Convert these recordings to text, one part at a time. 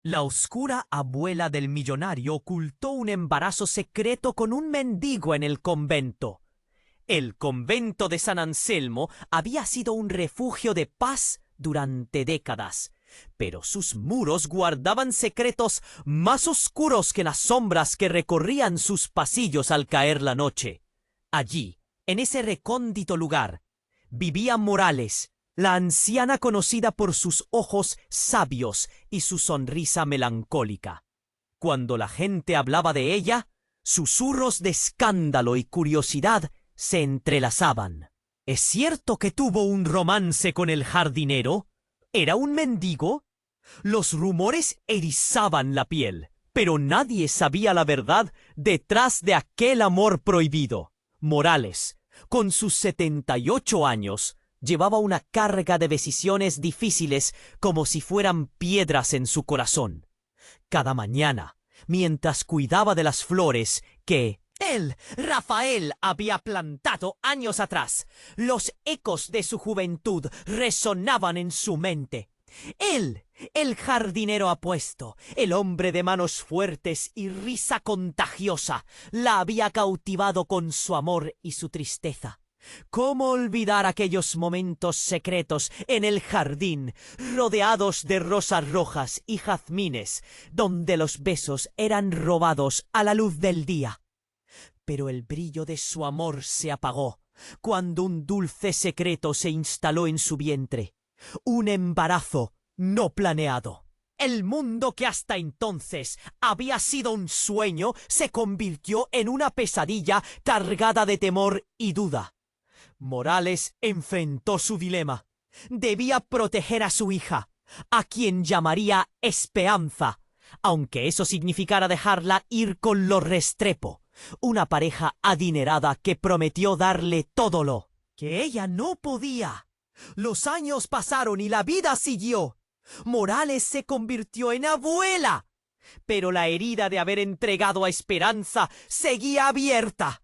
La oscura abuela del millonario ocultó un embarazo secreto con un mendigo en el convento. El convento de San Anselmo había sido un refugio de paz durante décadas, pero sus muros guardaban secretos más oscuros que las sombras que recorrían sus pasillos al caer la noche. Allí, en ese recóndito lugar, vivía Morales, la anciana conocida por sus ojos sabios y su sonrisa melancólica. Cuando la gente hablaba de ella, susurros de escándalo y curiosidad se entrelazaban. ¿Es cierto que tuvo un romance con el jardinero? ¿Era un mendigo? Los rumores erizaban la piel, pero nadie sabía la verdad detrás de aquel amor prohibido. Morales, con sus 78 años, llevaba una carga de decisiones difíciles como si fueran piedras en su corazón. Cada mañana, mientras cuidaba de las flores que él, Rafael, había plantado años atrás, los ecos de su juventud resonaban en su mente. Él, el jardinero apuesto, el hombre de manos fuertes y risa contagiosa, la había cautivado con su amor y su tristeza. ¿Cómo olvidar aquellos momentos secretos en el jardín, rodeados de rosas rojas y jazmines, donde los besos eran robados a la luz del día? Pero el brillo de su amor se apagó cuando un dulce secreto se instaló en su vientre, un embarazo no planeado. El mundo que hasta entonces había sido un sueño se convirtió en una pesadilla cargada de temor y duda. Morales enfrentó su dilema. Debía proteger a su hija, a quien llamaría Esperanza, aunque eso significara dejarla ir con los Restrepo, una pareja adinerada que prometió darle todo lo que ella no podía. Los años pasaron y la vida siguió. Morales se convirtió en abuela, pero la herida de haber entregado a Esperanza seguía abierta.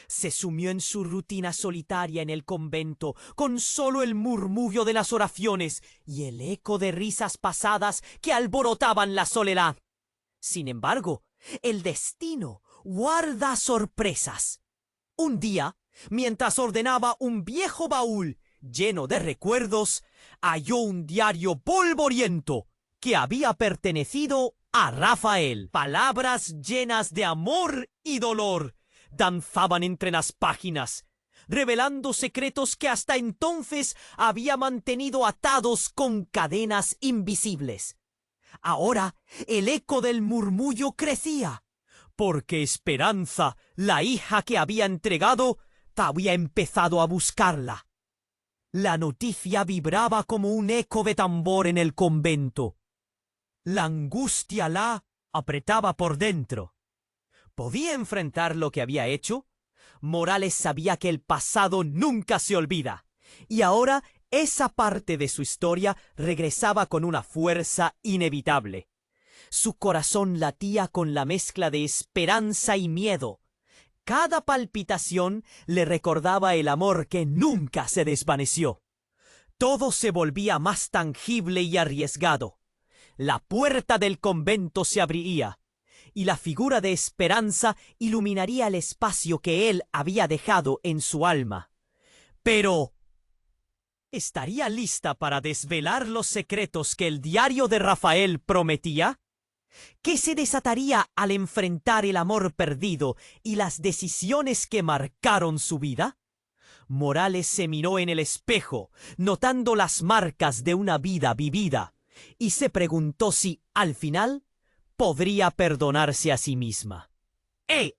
Se sumió en su rutina solitaria en el convento, con solo el murmullo de las oraciones y el eco de risas pasadas que alborotaban la soledad. Sin embargo, el destino guarda sorpresas. Un día, mientras ordenaba un viejo baúl lleno de recuerdos, halló un diario polvoriento que había pertenecido a Rafael. Palabras llenas de amor y dolor danzaban entre las páginas, revelando secretos que hasta entonces había mantenido atados con cadenas invisibles. Ahora el eco del murmullo crecía, porque Esperanza, la hija que había entregado, había empezado a buscarla. La noticia vibraba como un eco de tambor en el convento. La angustia la apretaba por dentro. ¿Podía enfrentar lo que había hecho? Morales sabía que el pasado nunca se olvida, y ahora esa parte de su historia regresaba con una fuerza inevitable. Su corazón latía con la mezcla de esperanza y miedo. Cada palpitación le recordaba el amor que nunca se desvaneció. Todo se volvía más tangible y arriesgado. La puerta del convento se abriría, y la figura de Esperanza iluminaría el espacio que él había dejado en su alma. Pero ¿estaría lista para desvelar los secretos que el diario de Rafael prometía? ¿Qué se desataría al enfrentar el amor perdido y las decisiones que marcaron su vida? Morales se miró en el espejo, notando las marcas de una vida vivida, y se preguntó si, al final, podría perdonarse a sí misma.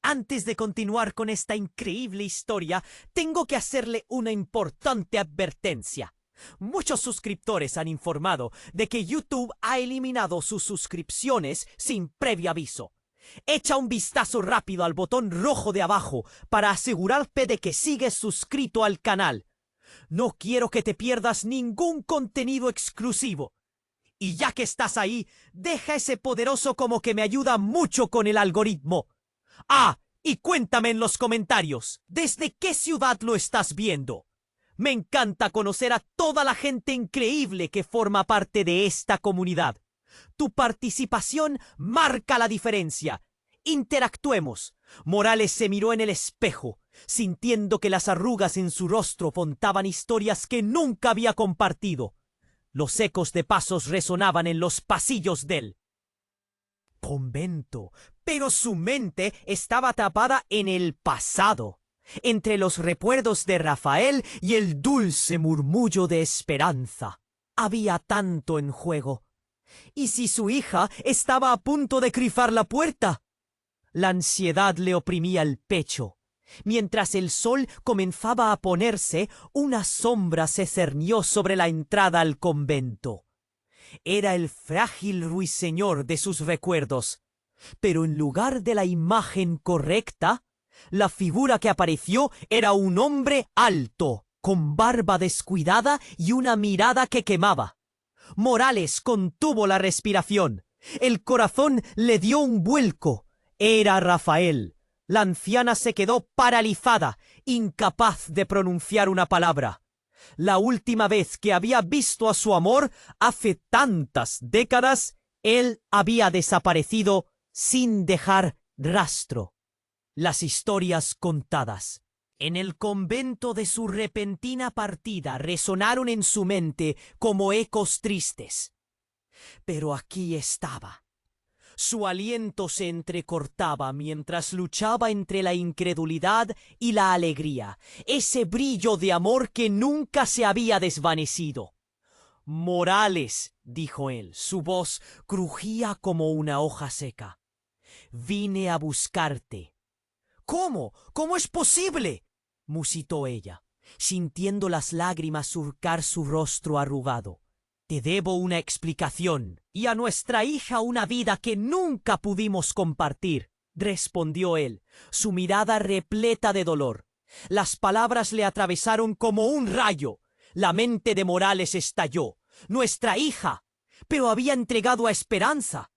Antes de continuar con esta increíble historia, tengo que hacerle una importante advertencia. Muchos suscriptores han informado de que YouTube ha eliminado sus suscripciones sin previo aviso. Echa un vistazo rápido al botón rojo de abajo para asegurarte de que sigues suscrito al canal. No quiero que te pierdas ningún contenido exclusivo. Y ya que estás ahí, deja ese poderoso como que me ayuda mucho con el algoritmo. Y cuéntame en los comentarios, ¿desde qué ciudad lo estás viendo? Me encanta conocer a toda la gente increíble que forma parte de esta comunidad. Tu participación marca la diferencia. Interactuemos. Morales se miró en el espejo, sintiendo que las arrugas en su rostro contaban historias que nunca había compartido. Los ecos de pasos resonaban en los pasillos del convento, pero su mente estaba atrapada en el pasado, entre los recuerdos de Rafael y el dulce murmullo de esperanza. Había tanto en juego. ¿Y si su hija estaba a punto de cruzar la puerta? La ansiedad le oprimía el pecho. Mientras el sol comenzaba a ponerse, una sombra se cernió sobre la entrada al convento. Era el frágil ruiseñor de sus recuerdos, pero en lugar de la imagen correcta, la figura que apareció era un hombre alto, con barba descuidada y una mirada que quemaba. Morales contuvo la respiración. El corazón le dio un vuelco. Era Rafael. La anciana se quedó paralizada, incapaz de pronunciar una palabra. La última vez que había visto a su amor, hace tantas décadas, él había desaparecido sin dejar rastro. Las historias contadas en el convento de su repentina partida resonaron en su mente como ecos tristes. Pero aquí estaba. Su aliento se entrecortaba mientras luchaba entre la incredulidad y la alegría, ese brillo de amor que nunca se había desvanecido. Morales, dijo él, su voz crujía como una hoja seca. Vine a buscarte. ¿Cómo? ¿Cómo es posible? Musitó ella, sintiendo las lágrimas surcar su rostro arrugado. Te debo una explicación, y a nuestra hija una vida que nunca pudimos compartir, respondió él, su mirada repleta de dolor. Las palabras le atravesaron como un rayo. La mente de Morales estalló. Nuestra hija. Pero había entregado a Esperanza.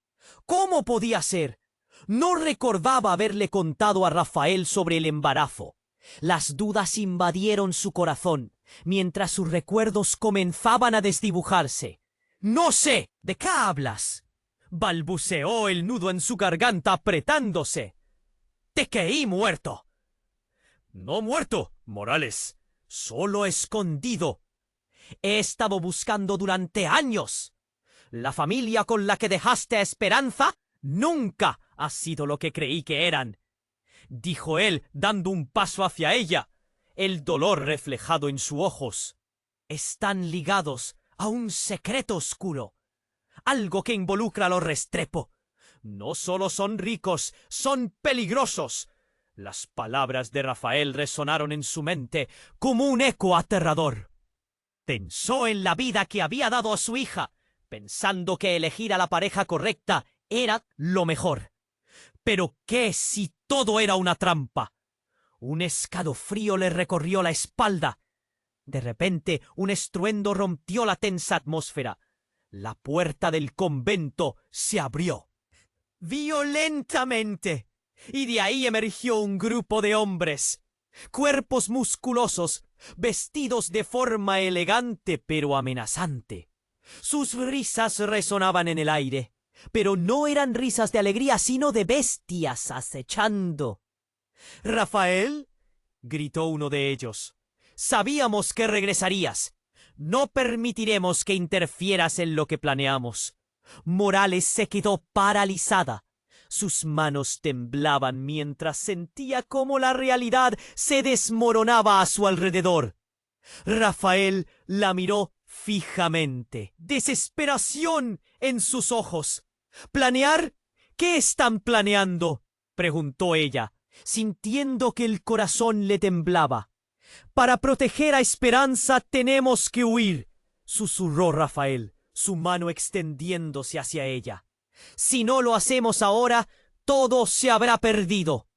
¿Cómo podía ser? No recordaba haberle contado a Rafael sobre el embarazo. Las dudas invadieron su corazón, mientras sus recuerdos comenzaban a desdibujarse. «No sé, ¿de qué hablas?», balbuceó el nudo en su garganta apretándose. «Te creí muerto». «No muerto, Morales, solo escondido. He estado buscando durante años. La familia con la que dejaste a Esperanza nunca ha sido lo que creí que eran», dijo él dando un paso hacia ella, el dolor reflejado en sus ojos. «Están ligados a un secreto oscuro, algo que involucra a los Restrepo. No solo son ricos, son peligrosos». Las palabras de Rafael resonaron en su mente como un eco aterrador. Pensó en la vida que había dado a su hija, pensando que elegir a la pareja correcta era lo mejor. Pero ¿qué si todo era una trampa? Un escalofrío le recorrió la espalda. De repente, un estruendo rompió la tensa atmósfera. La puerta del convento se abrió violentamente, y de ahí emergió un grupo de hombres, cuerpos musculosos, vestidos de forma elegante pero amenazante. Sus risas resonaban en el aire, pero no eran risas de alegría, sino de bestias acechando. «Rafael», gritó uno de ellos, «sabíamos que regresarías. No permitiremos que interfieras en lo que planeamos». Morales se quedó paralizada. Sus manos temblaban mientras sentía cómo la realidad se desmoronaba a su alrededor. Rafael la miró fijamente, desesperación en sus ojos. «¿Planear? ¿Qué están planeando?», preguntó ella, sintiendo que el corazón le temblaba. «Para proteger a Esperanza tenemos que huir», susurró Rafael, su mano extendiéndose hacia ella. «Si no lo hacemos ahora, todo se habrá perdido».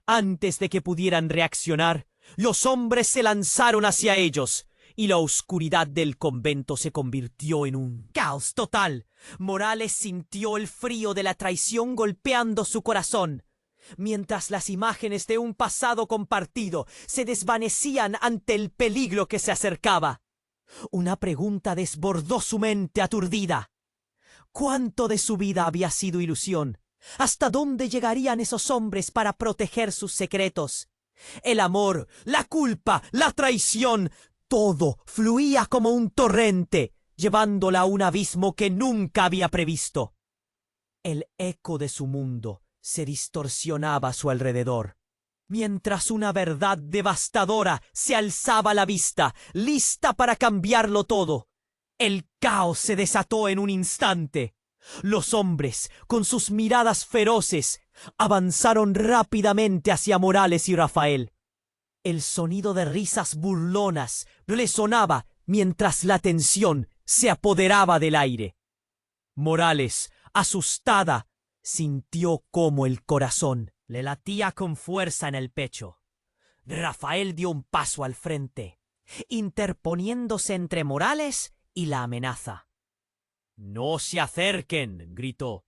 Antes de que pudieran reaccionar, los hombres se lanzaron hacia ellos, y la oscuridad del convento se convirtió en un caos total. Morales sintió el frío de la traición golpeando su corazón, mientras las imágenes de un pasado compartido se desvanecían ante el peligro que se acercaba. Una pregunta desbordó su mente aturdida. ¿Cuánto de su vida había sido ilusión? ¿Hasta dónde llegarían esos hombres para proteger sus secretos? El amor, la culpa, la traición, todo fluía como un torrente, llevándola a un abismo que nunca había previsto. El eco de su mundo se distorsionaba a su alrededor, mientras una verdad devastadora se alzaba a la vista, lista para cambiarlo todo. El caos se desató en un instante. Los hombres, con sus miradas feroces, avanzaron rápidamente hacia Morales y Rafael. El sonido de risas burlonas resonaba mientras la tensión se apoderaba del aire. Morales, asustada, sintió cómo el corazón le latía con fuerza en el pecho. Rafael dio un paso al frente, interponiéndose entre Morales y la amenaza. «¡No se acerquen!», gritó,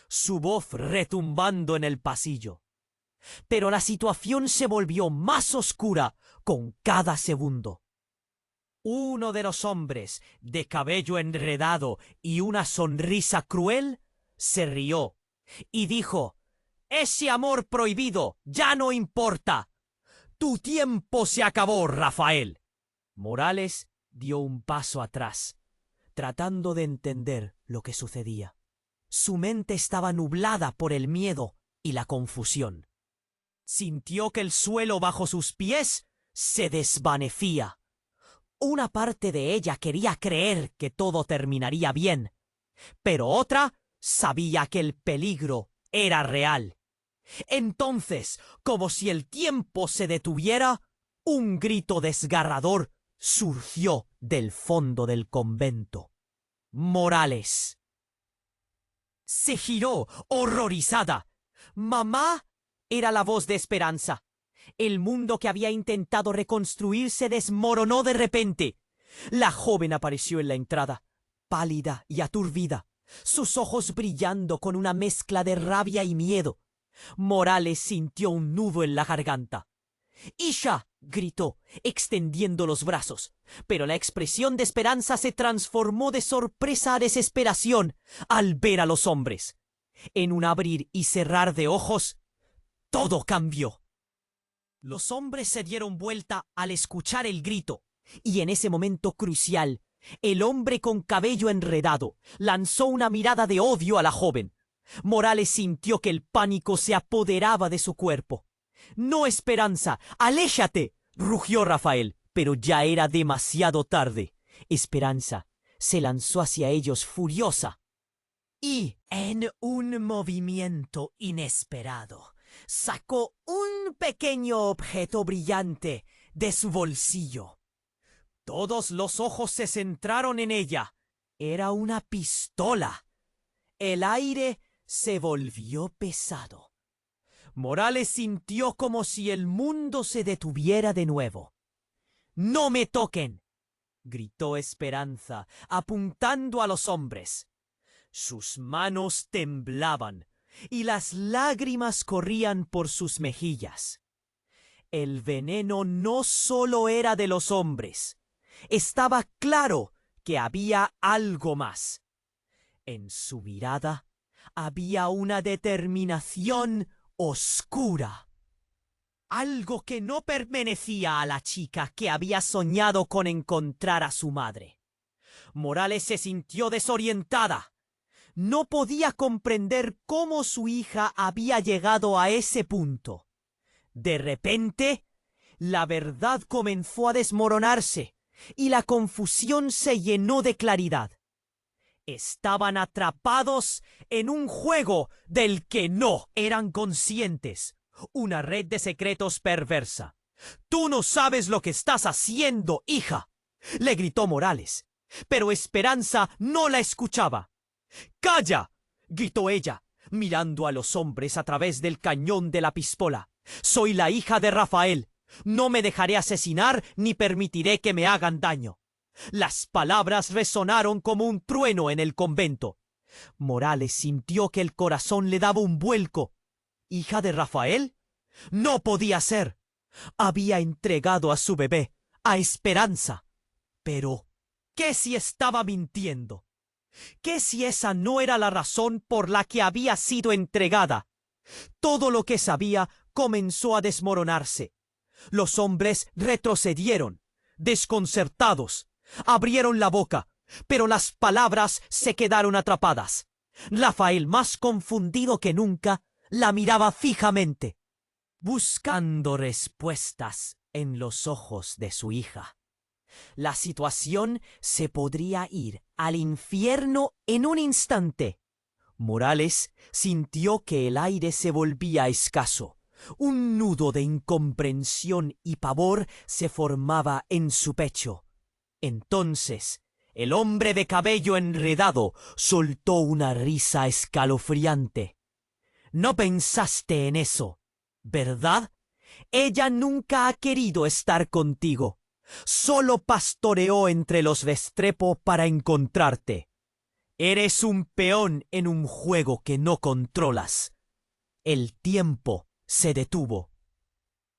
su voz retumbando en el pasillo. Pero la situación se volvió más oscura con cada segundo. Uno de los hombres, de cabello enredado y una sonrisa cruel, se rió y dijo: «Ese amor prohibido ya no importa. Tu tiempo se acabó, Rafael». Morales dio un paso atrás, tratando de entender lo que sucedía. Su mente estaba nublada por el miedo y la confusión. Sintió que el suelo bajo sus pies se desvanecía. Una parte de ella quería creer que todo terminaría bien, pero otra sabía que el peligro era real. Entonces, como si el tiempo se detuviera, un grito desgarrador surgió del fondo del convento. Morales. Se giró, horrorizada. «¡Mamá!», era la voz de Esperanza. El mundo que había intentado reconstruir se desmoronó de repente. La joven apareció en la entrada, pálida y aturdida, sus ojos brillando con una mezcla de rabia y miedo. Morales sintió un nudo en la garganta. «¡Isha!», gritó, extendiendo los brazos, pero la expresión de Esperanza se transformó de sorpresa a desesperación al ver a los hombres. En un abrir y cerrar de ojos, todo cambió. Los hombres se dieron vuelta al escuchar el grito, y en ese momento crucial, el hombre con cabello enredado lanzó una mirada de odio a la joven. Morales sintió que el pánico se apoderaba de su cuerpo. «¡No, Esperanza! ¡Aléjate!», rugió Rafael, pero ya era demasiado tarde. Esperanza se lanzó hacia ellos furiosa y, en un movimiento inesperado, sacó un pequeño objeto brillante de su bolsillo. Todos los ojos se centraron en ella. Era una pistola. El aire se volvió pesado. Morales sintió como si el mundo se detuviera de nuevo. «¡No me toquen!», gritó Esperanza, apuntando a los hombres. Sus manos temblaban y las lágrimas corrían por sus mejillas. El veneno no solo era de los hombres. Estaba claro que había algo más. En su mirada había una determinación oscura. Algo que no pertenecía a la chica que había soñado con encontrar a su madre. Morales se sintió desorientada. No podía comprender cómo su hija había llegado a ese punto. De repente, la verdad comenzó a desmoronarse y la confusión se llenó de claridad. Estaban atrapados en un juego del que no eran conscientes, una red de secretos perversa. «¡Tú no sabes lo que estás haciendo, hija!», le gritó Morales, pero Esperanza no la escuchaba. «¡Calla!», gritó ella, mirando a los hombres a través del cañón de la pistola. «Soy la hija de Rafael. No me dejaré asesinar ni permitiré que me hagan daño». Las palabras resonaron como un trueno en el convento. Morales sintió que el corazón le daba un vuelco. ¿Hija de Rafael? No podía ser. Había entregado a su bebé, a Esperanza. Pero, ¿qué si estaba mintiendo? ¿Qué si esa no era la razón por la que había sido entregada? Todo lo que sabía comenzó a desmoronarse. Los hombres retrocedieron, desconcertados. Abrieron la boca, pero las palabras se quedaron atrapadas. Rafael, más confundido que nunca, la miraba fijamente, buscando respuestas en los ojos de su hija. La situación se podría ir al infierno en un instante. Morales sintió que el aire se volvía escaso. Un nudo de incomprensión y pavor se formaba en su pecho. Entonces, el hombre de cabello enredado soltó una risa escalofriante. No pensaste en eso, ¿verdad? Ella nunca ha querido estar contigo. Solo pastoreó entre los Restrepo para encontrarte. Eres un peón en un juego que no controlas. El tiempo se detuvo.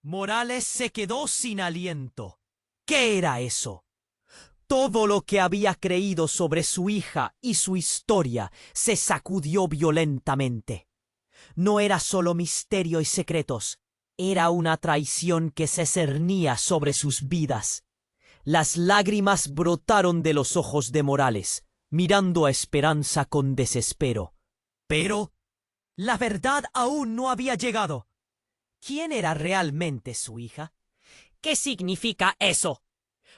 Morales se quedó sin aliento. ¿Qué era eso? Todo lo que había creído sobre su hija y su historia se sacudió violentamente. No era solo misterio y secretos, era una traición que se cernía sobre sus vidas. Las lágrimas brotaron de los ojos de Morales, mirando a Esperanza con desespero. Pero la verdad aún no había llegado. ¿Quién era realmente su hija? ¿Qué significa eso?,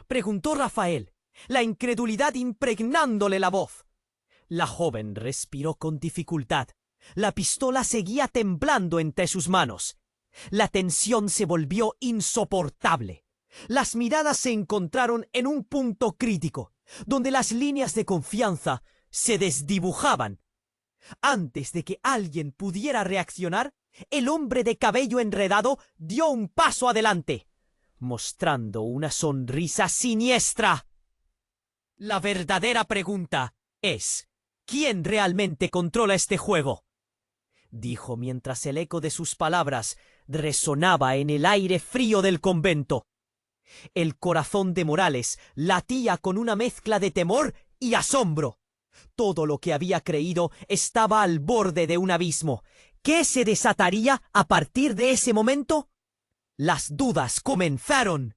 preguntó Rafael, la incredulidad impregnándole la voz. La joven respiró con dificultad. La pistola seguía temblando entre sus manos. La tensión se volvió insoportable. Las miradas se encontraron en un punto crítico, donde las líneas de confianza se desdibujaban. Antes de que alguien pudiera reaccionar, el hombre de cabello enredado dio un paso adelante, mostrando una sonrisa siniestra. La verdadera pregunta es, ¿quién realmente controla este juego?, dijo mientras el eco de sus palabras resonaba en el aire frío del convento. El corazón de Morales latía con una mezcla de temor y asombro. Todo lo que había creído estaba al borde de un abismo. ¿Qué se desataría a partir de ese momento? Las dudas comenzaron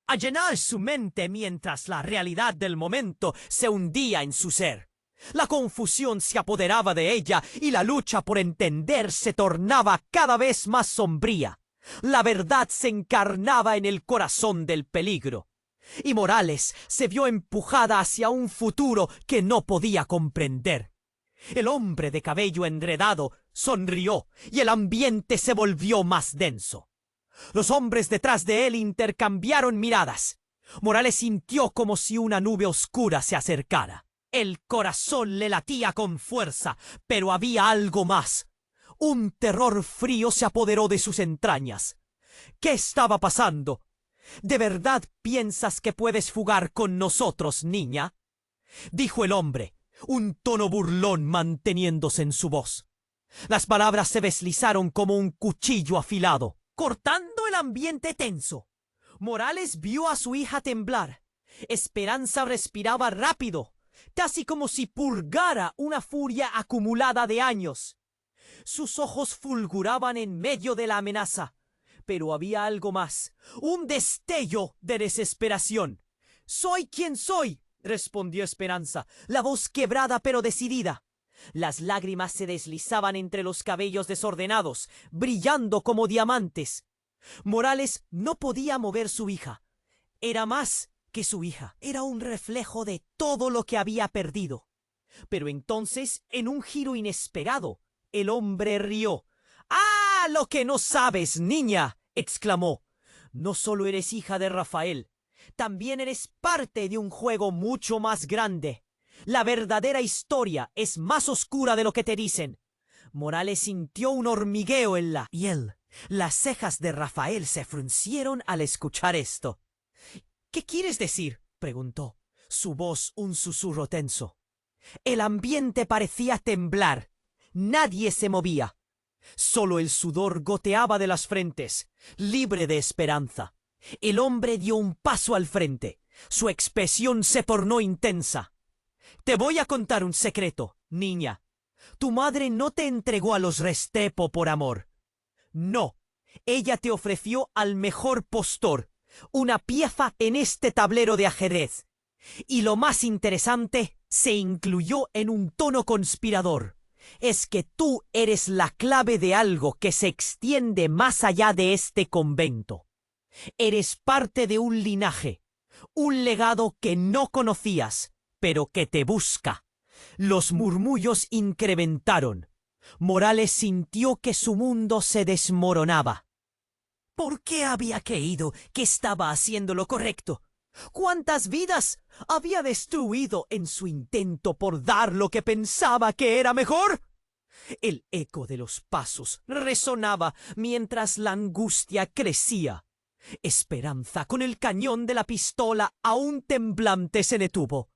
a llenar su mente mientras la realidad del momento se hundía en su ser. La confusión se apoderaba de ella y la lucha por entender se tornaba cada vez más sombría. La verdad se encarnaba en el corazón del peligro, y Morales se vio empujada hacia un futuro que no podía comprender. El hombre de cabello enredado sonrió y el ambiente se volvió más denso. Los hombres detrás de él intercambiaron miradas. Morales sintió como si una nube oscura se acercara. El corazón le latía con fuerza, pero había algo más. Un terror frío se apoderó de sus entrañas. ¿Qué estaba pasando? ¿De verdad piensas que puedes fugar con nosotros, niña?, dijo el hombre, un tono burlón manteniéndose en su voz. Las palabras se deslizaron como un cuchillo afilado, cortando el ambiente tenso. Morales vio a su hija temblar. Esperanza respiraba rápido, casi como si purgara una furia acumulada de años. Sus ojos fulguraban en medio de la amenaza, pero había algo más, un destello de desesperación. «Soy quien soy», respondió Esperanza, la voz quebrada pero decidida. Las lágrimas se deslizaban entre los cabellos desordenados, brillando como diamantes. Morales no podía mover su hija. Era más que su hija, era un reflejo de todo lo que había perdido. Pero entonces, en un giro inesperado, el hombre rió. «¡Ah, lo que no sabes, niña!», exclamó. «No solo eres hija de Rafael, también eres parte de un juego mucho más grande. La verdadera historia es más oscura de lo que te dicen». Morales sintió un hormigueo en la piel. Las cejas de Rafael se fruncieron al escuchar esto. «¿Qué quieres decir?», preguntó, su voz un susurro tenso. El ambiente parecía temblar. Nadie se movía. Solo el sudor goteaba de las frentes, libre de esperanza. El hombre dio un paso al frente. Su expresión se tornó intensa. Te voy a contar un secreto, niña. Tu madre no te entregó a los Restrepo por amor. No, ella te ofreció al mejor postor, una pieza en este tablero de ajedrez. Y lo más interesante, se incluyó en un tono conspirador. Es que tú eres la clave de algo que se extiende más allá de este convento. Eres parte de un linaje, un legado que no conocías, pero que te busca. Los murmullos incrementaron. Morales sintió que su mundo se desmoronaba. ¿Por qué había creído que estaba haciendo lo correcto? ¿Cuántas vidas había destruido en su intento por dar lo que pensaba que era mejor? El eco de los pasos resonaba mientras la angustia crecía. Esperanza, con el cañón de la pistola aún temblante, se detuvo.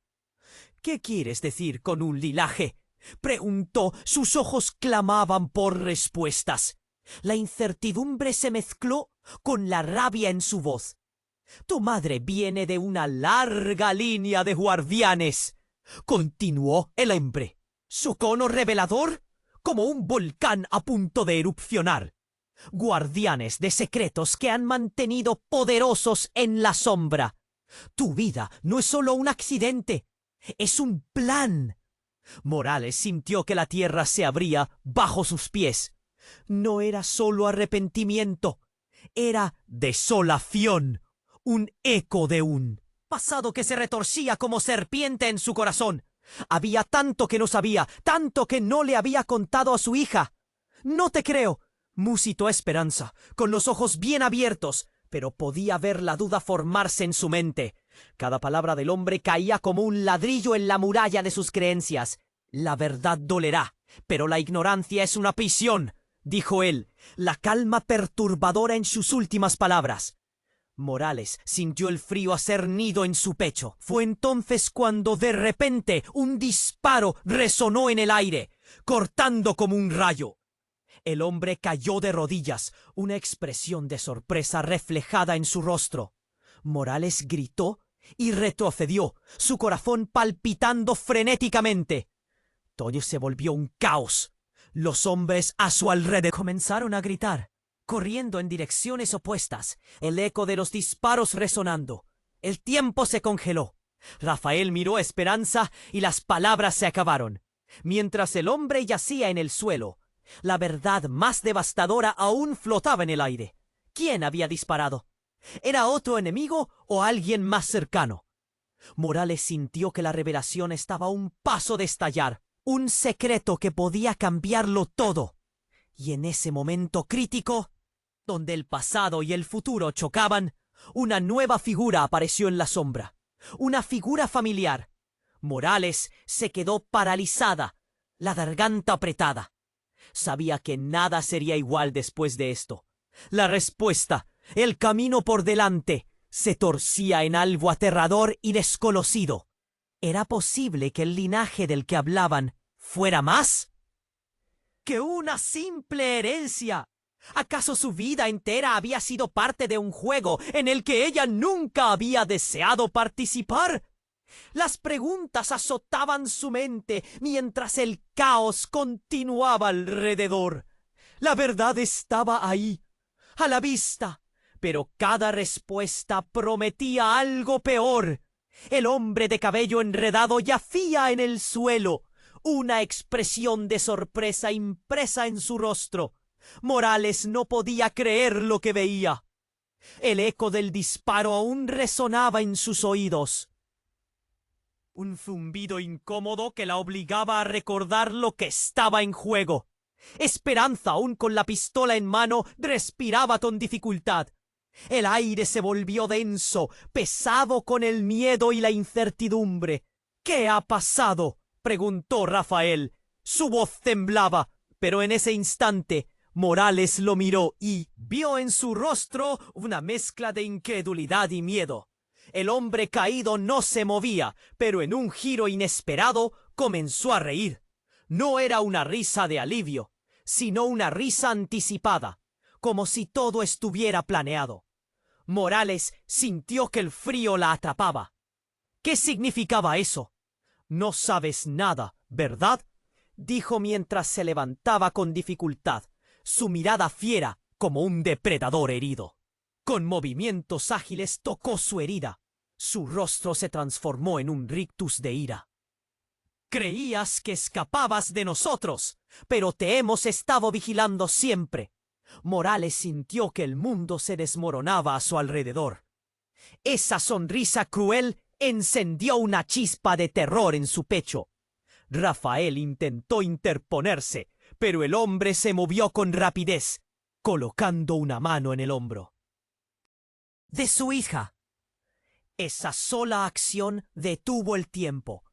¿Qué quieres decir con un linaje? Preguntó. Sus ojos clamaban por respuestas. La incertidumbre se mezcló con la rabia en su voz. Tu madre viene de una larga línea de guardianes, continuó el hombre. Su cono revelador, como un volcán a punto de erupcionar. Guardianes de secretos que han mantenido poderosos en la sombra. Tu vida no es solo un accidente, es un plan. Morales sintió que la tierra se abría bajo sus pies. No era solo arrepentimiento, era desolación, un eco de un pasado que se retorcía como serpiente en su corazón. Había tanto que no sabía, tanto que no le había contado a su hija. No te creo, musitó Esperanza, con los ojos bien abiertos, pero podía ver la duda formarse en su mente. Cada palabra del hombre caía como un ladrillo en la muralla de sus creencias. La verdad dolerá, pero la ignorancia es una prisión, dijo él, la calma perturbadora en sus últimas palabras. Morales sintió el frío hacer nido en su pecho. Fue entonces cuando de repente un disparo resonó en el aire, cortando como un rayo. El hombre cayó de rodillas, una expresión de sorpresa reflejada en su rostro. Morales gritó y retrocedió, su corazón palpitando frenéticamente. Todo se volvió un caos. Los hombres a su alrededor comenzaron a gritar, corriendo en direcciones opuestas, el eco de los disparos resonando. El tiempo se congeló. Rafael miró a Esperanza y las palabras se acabaron. Mientras el hombre yacía en el suelo, la verdad más devastadora aún flotaba en el aire. ¿Quién había disparado? ¿Era otro enemigo o alguien más cercano? Morales sintió que la revelación estaba a un paso de estallar, un secreto que podía cambiarlo todo. Y en ese momento crítico, donde el pasado y el futuro chocaban, una nueva figura apareció en la sombra. Una figura familiar. Morales se quedó paralizada, la garganta apretada. Sabía que nada sería igual después de esto. La respuesta, el camino por delante, se torcía en algo aterrador y desconocido. ¿Era posible que el linaje del que hablaban fuera más que una simple herencia? ¿Acaso su vida entera había sido parte de un juego en el que ella nunca había deseado participar? Las preguntas azotaban su mente mientras el caos continuaba alrededor. La verdad estaba ahí, a la vista, pero cada respuesta prometía algo peor. El hombre de cabello enredado yacía en el suelo, una expresión de sorpresa impresa en su rostro. Morales no podía creer lo que veía. El eco del disparo aún resonaba en sus oídos. Un zumbido incómodo que la obligaba a recordar lo que estaba en juego. Esperanza, aún con la pistola en mano, respiraba con dificultad. El aire se volvió denso, pesado con el miedo y la incertidumbre. ¿Qué ha pasado?, preguntó Rafael. Su voz temblaba, pero en ese instante Morales lo miró y vio en su rostro una mezcla de incredulidad y miedo. El hombre caído no se movía, pero en un giro inesperado comenzó a reír. No era una risa de alivio, sino una risa anticipada, como si todo estuviera planeado. Morales sintió que el frío la atrapaba. ¿Qué significaba eso? No sabes nada, ¿verdad? Dijo mientras se levantaba con dificultad, su mirada fiera como un depredador herido. Con movimientos ágiles tocó su herida. Su rostro se transformó en un rictus de ira. Creías que escapabas de nosotros, pero te hemos estado vigilando siempre. Morales sintió que el mundo se desmoronaba a su alrededor. Esa sonrisa cruel encendió una chispa de terror en su pecho. Rafael intentó interponerse, pero el hombre se movió con rapidez, colocando una mano en el hombro de su hija. Esa sola acción detuvo el tiempo.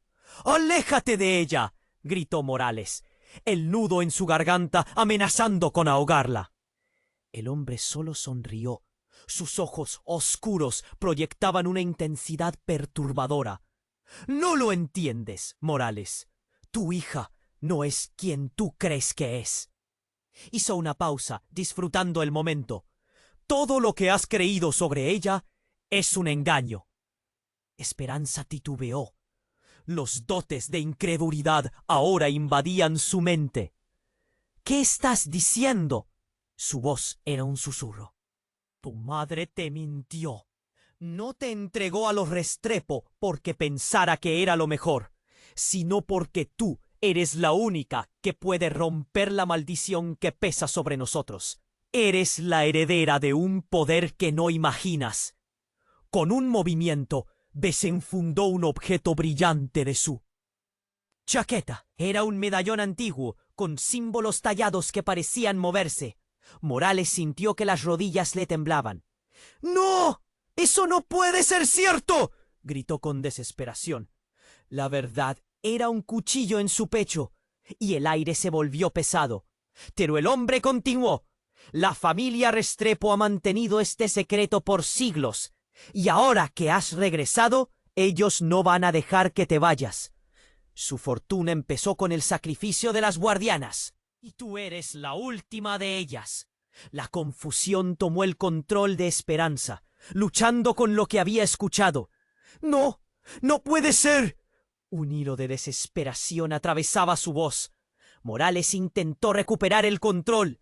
¡Aléjate de ella!, gritó Morales, el nudo en su garganta amenazando con ahogarla. El hombre solo sonrió. Sus ojos oscuros proyectaban una intensidad perturbadora. No lo entiendes, Morales. Tu hija no es quien tú crees que es. Hizo una pausa, disfrutando el momento. Todo lo que has creído sobre ella es un engaño. Esperanza titubeó. Los dotes de incredulidad ahora invadían su mente. ¿Qué estás diciendo? Su voz era un susurro. Tu madre te mintió. No te entregó a los Restrepo porque pensara que era lo mejor, sino porque tú eres la única que puede romper la maldición que pesa sobre nosotros. Eres la heredera de un poder que no imaginas. Con un movimiento, desenfundó un objeto brillante de su chaqueta. Era un medallón antiguo, con símbolos tallados que parecían moverse. Morales sintió que las rodillas le temblaban. ¡No! ¡Eso no puede ser cierto!, gritó con desesperación. La verdad era un cuchillo en su pecho, y el aire se volvió pesado. Pero el hombre continuó. La familia Restrepo ha mantenido este secreto por siglos, y ahora que has regresado, ellos no van a dejar que te vayas. Su fortuna empezó con el sacrificio de las guardianas, y tú eres la última de ellas. La confusión tomó el control de Esperanza, luchando con lo que había escuchado. ¡No! ¡No puede ser! Un hilo de desesperación atravesaba su voz. Morales intentó recuperar el control.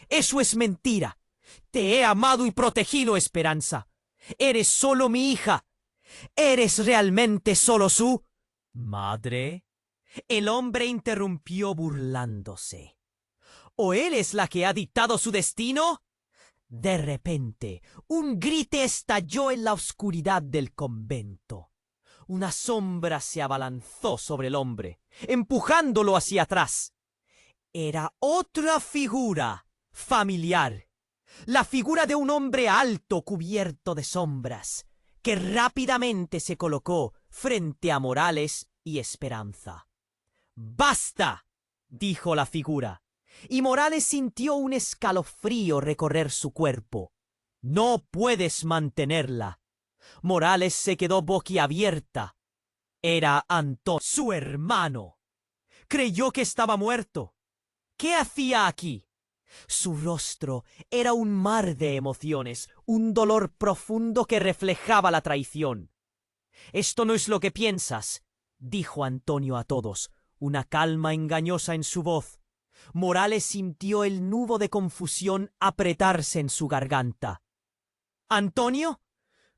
¡Eso es mentira! Te he amado y protegido, Esperanza. Eres solo mi hija. ¿Eres realmente solo su madre? El hombre interrumpió burlándose. ¿O él es la que ha dictado su destino? De repente, un grito estalló en la oscuridad del convento. Una sombra se abalanzó sobre el hombre, empujándolo hacia atrás. Era otra figura familiar. La figura de un hombre alto cubierto de sombras, que rápidamente se colocó frente a Morales y Esperanza. ¡Basta!, dijo la figura, y Morales sintió un escalofrío recorrer su cuerpo. No puedes mantenerla. Morales se quedó boquiabierta. Era Antón, su hermano. Creyó que estaba muerto. ¿Qué hacía aquí? Su rostro era un mar de emociones, un dolor profundo que reflejaba la traición. «Esto no es lo que piensas», dijo Antonio a todos, una calma engañosa en su voz. Morales sintió el nudo de confusión apretarse en su garganta. «¿Antonio?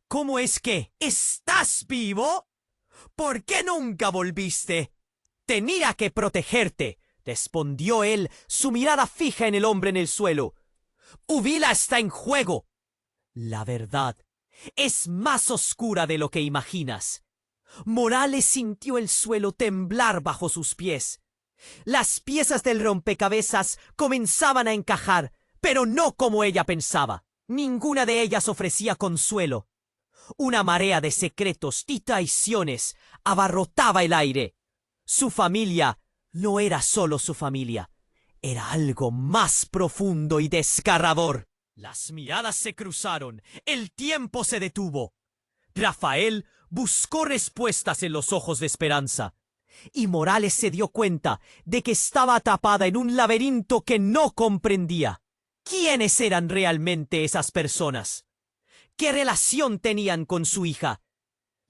¿Cómo es que estás vivo? ¿Por qué nunca volviste? Tenía que protegerte», respondió él, su mirada fija en el hombre en el suelo. «Uvila está en juego. La verdad es más oscura de lo que imaginas». Morales sintió el suelo temblar bajo sus pies. Las piezas del rompecabezas comenzaban a encajar, pero no como ella pensaba. Ninguna de ellas ofrecía consuelo. Una marea de secretos y traiciones abarrotaba el aire. Su familia no era solo su familia, era algo más profundo y desgarrador. Las miradas se cruzaron, el tiempo se detuvo. Rafael buscó respuestas en los ojos de Esperanza, y Morales se dio cuenta de que estaba atrapada en un laberinto que no comprendía. ¿Quiénes eran realmente esas personas? ¿Qué relación tenían con su hija?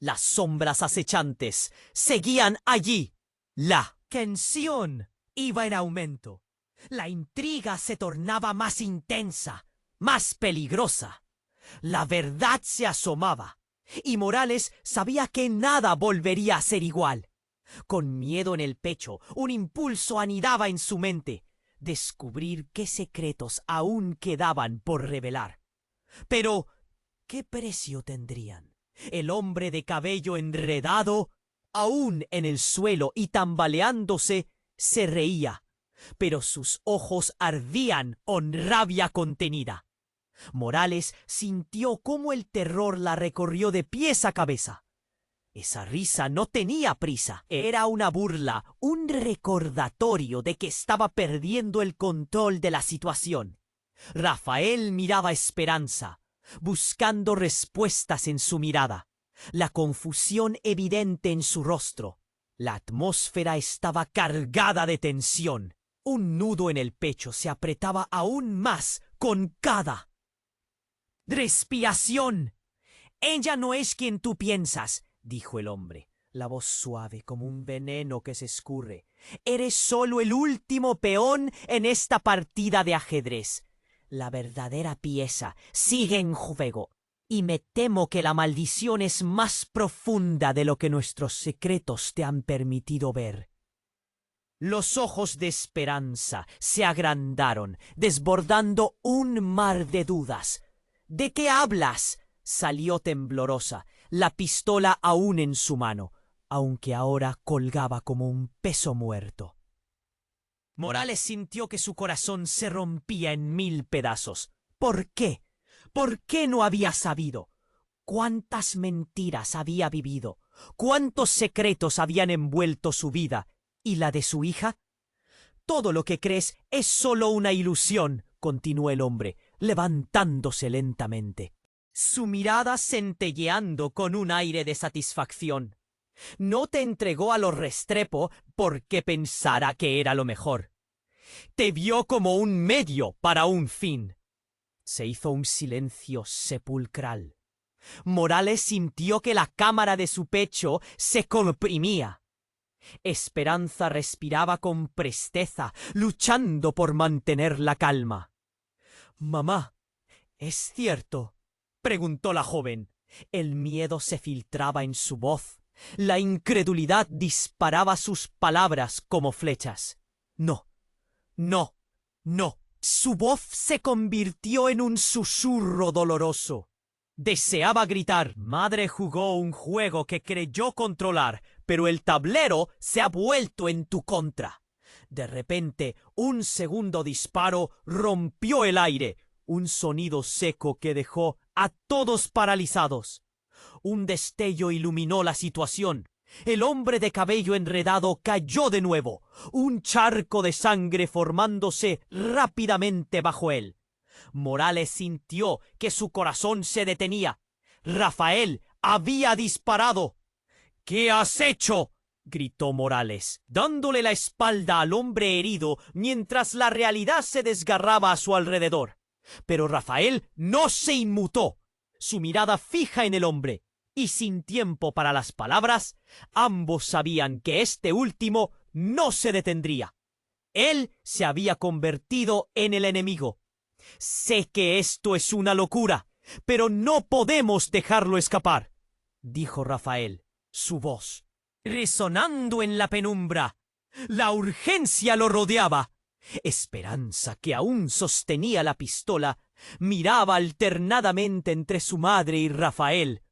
Las sombras acechantes seguían allí. La tensión iba en aumento. La intriga se tornaba más intensa, más peligrosa. La verdad se asomaba, y Morales sabía que nada volvería a ser igual. Con miedo en el pecho, un impulso anidaba en su mente: descubrir qué secretos aún quedaban por revelar. Pero, ¿qué precio tendrían? El hombre de cabello enredado, aún en el suelo y tambaleándose, se reía, pero sus ojos ardían con rabia contenida. Morales sintió cómo el terror la recorrió de pies a cabeza. Esa risa no tenía prisa. Era una burla, un recordatorio de que estaba perdiendo el control de la situación. Rafael miraba a Esperanza, buscando respuestas en su mirada, la confusión evidente en su rostro. La atmósfera estaba cargada de tensión. Un nudo en el pecho se apretaba aún más con cada respiración. Ella no es quien tú piensas, dijo el hombre, la voz suave como un veneno que se escurre. Eres solo el último peón en esta partida de ajedrez. La verdadera pieza sigue en juego, y me temo que la maldición es más profunda de lo que nuestros secretos te han permitido ver. Los ojos de Esperanza se agrandaron, desbordando un mar de dudas. ¿De qué hablas? Salió temblorosa, la pistola aún en su mano, aunque ahora colgaba como un peso muerto. Morales sintió que su corazón se rompía en 1000 pedazos. ¿Por qué? ¿Por qué no había sabido? ¿Cuántas mentiras había vivido? ¿Cuántos secretos habían envuelto su vida y la de su hija? Todo lo que crees es solo una ilusión, continuó el hombre, levantándose lentamente, su mirada centelleando con un aire de satisfacción. No te entregó a los Restrepo porque pensara que era lo mejor. Te vio como un medio para un fin. Se hizo un silencio sepulcral. Morales sintió que la cámara de su pecho se comprimía. Esperanza respiraba con presteza, luchando por mantener la calma. «Mamá, ¿es cierto?», preguntó la joven. El miedo se filtraba en su voz. La incredulidad disparaba sus palabras como flechas. No, no, no. Su voz se convirtió en un susurro doloroso. Deseaba gritar. Madre jugó un juego que creyó controlar, pero el tablero se ha vuelto en tu contra. De repente, un segundo disparo rompió el aire, un sonido seco que dejó a todos paralizados. Un destello iluminó la situación. El hombre de cabello enredado cayó de nuevo, un charco de sangre formándose rápidamente bajo él. Morales sintió que su corazón se detenía. Rafael había disparado. «¿Qué has hecho?», gritó Morales, dándole la espalda al hombre herido mientras la realidad se desgarraba a su alrededor. Pero Rafael no se inmutó, su mirada fija en el hombre, y sin tiempo para las palabras, ambos sabían que este último no se detendría. Él se había convertido en el enemigo. «Sé que esto es una locura, pero no podemos dejarlo escapar», dijo Rafael, su voz resonando en la penumbra. La urgencia lo rodeaba. Esperanza, que aún sostenía la pistola, miraba alternadamente entre su madre y Rafael,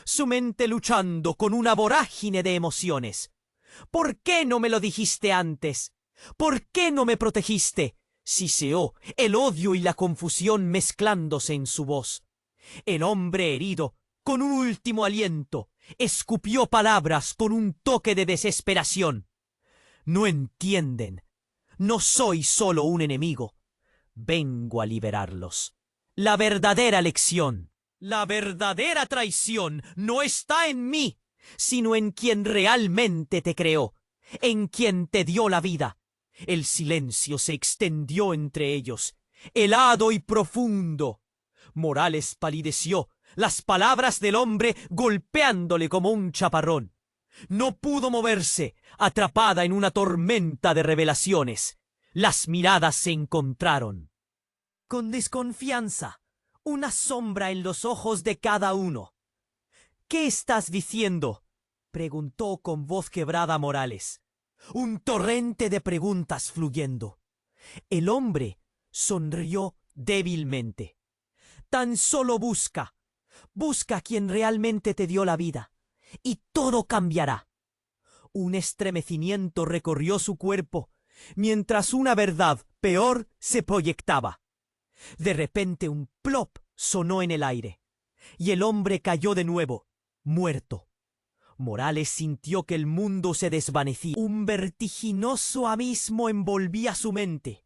su mente luchando con una vorágine de emociones. «¿Por qué no me lo dijiste antes? ¿Por qué no me protegiste?», siseó, el odio y la confusión mezclándose en su voz. El hombre herido, con un último aliento, escupió palabras con un toque de desesperación. «No entienden. No soy solo un enemigo. Vengo a liberarlos. La verdadera lección, la verdadera traición no está en mí, sino en quien realmente te creó, en quien te dio la vida». El silencio se extendió entre ellos, helado y profundo. Morales palideció, las palabras del hombre golpeándole como un chaparrón. No pudo moverse, atrapada en una tormenta de revelaciones. Las miradas se encontraron. Con desconfianza, una sombra en los ojos de cada uno. ¿Qué estás diciendo?, preguntó con voz quebrada Morales. Un torrente de preguntas fluyendo. El hombre sonrió débilmente. Tan solo busca a quien realmente te dio la vida, y todo cambiará. Un estremecimiento recorrió su cuerpo, mientras una verdad peor se proyectaba. De repente un plop sonó en el aire, y el hombre cayó de nuevo, muerto. Morales sintió que el mundo se desvanecía. Un vertiginoso abismo envolvía su mente.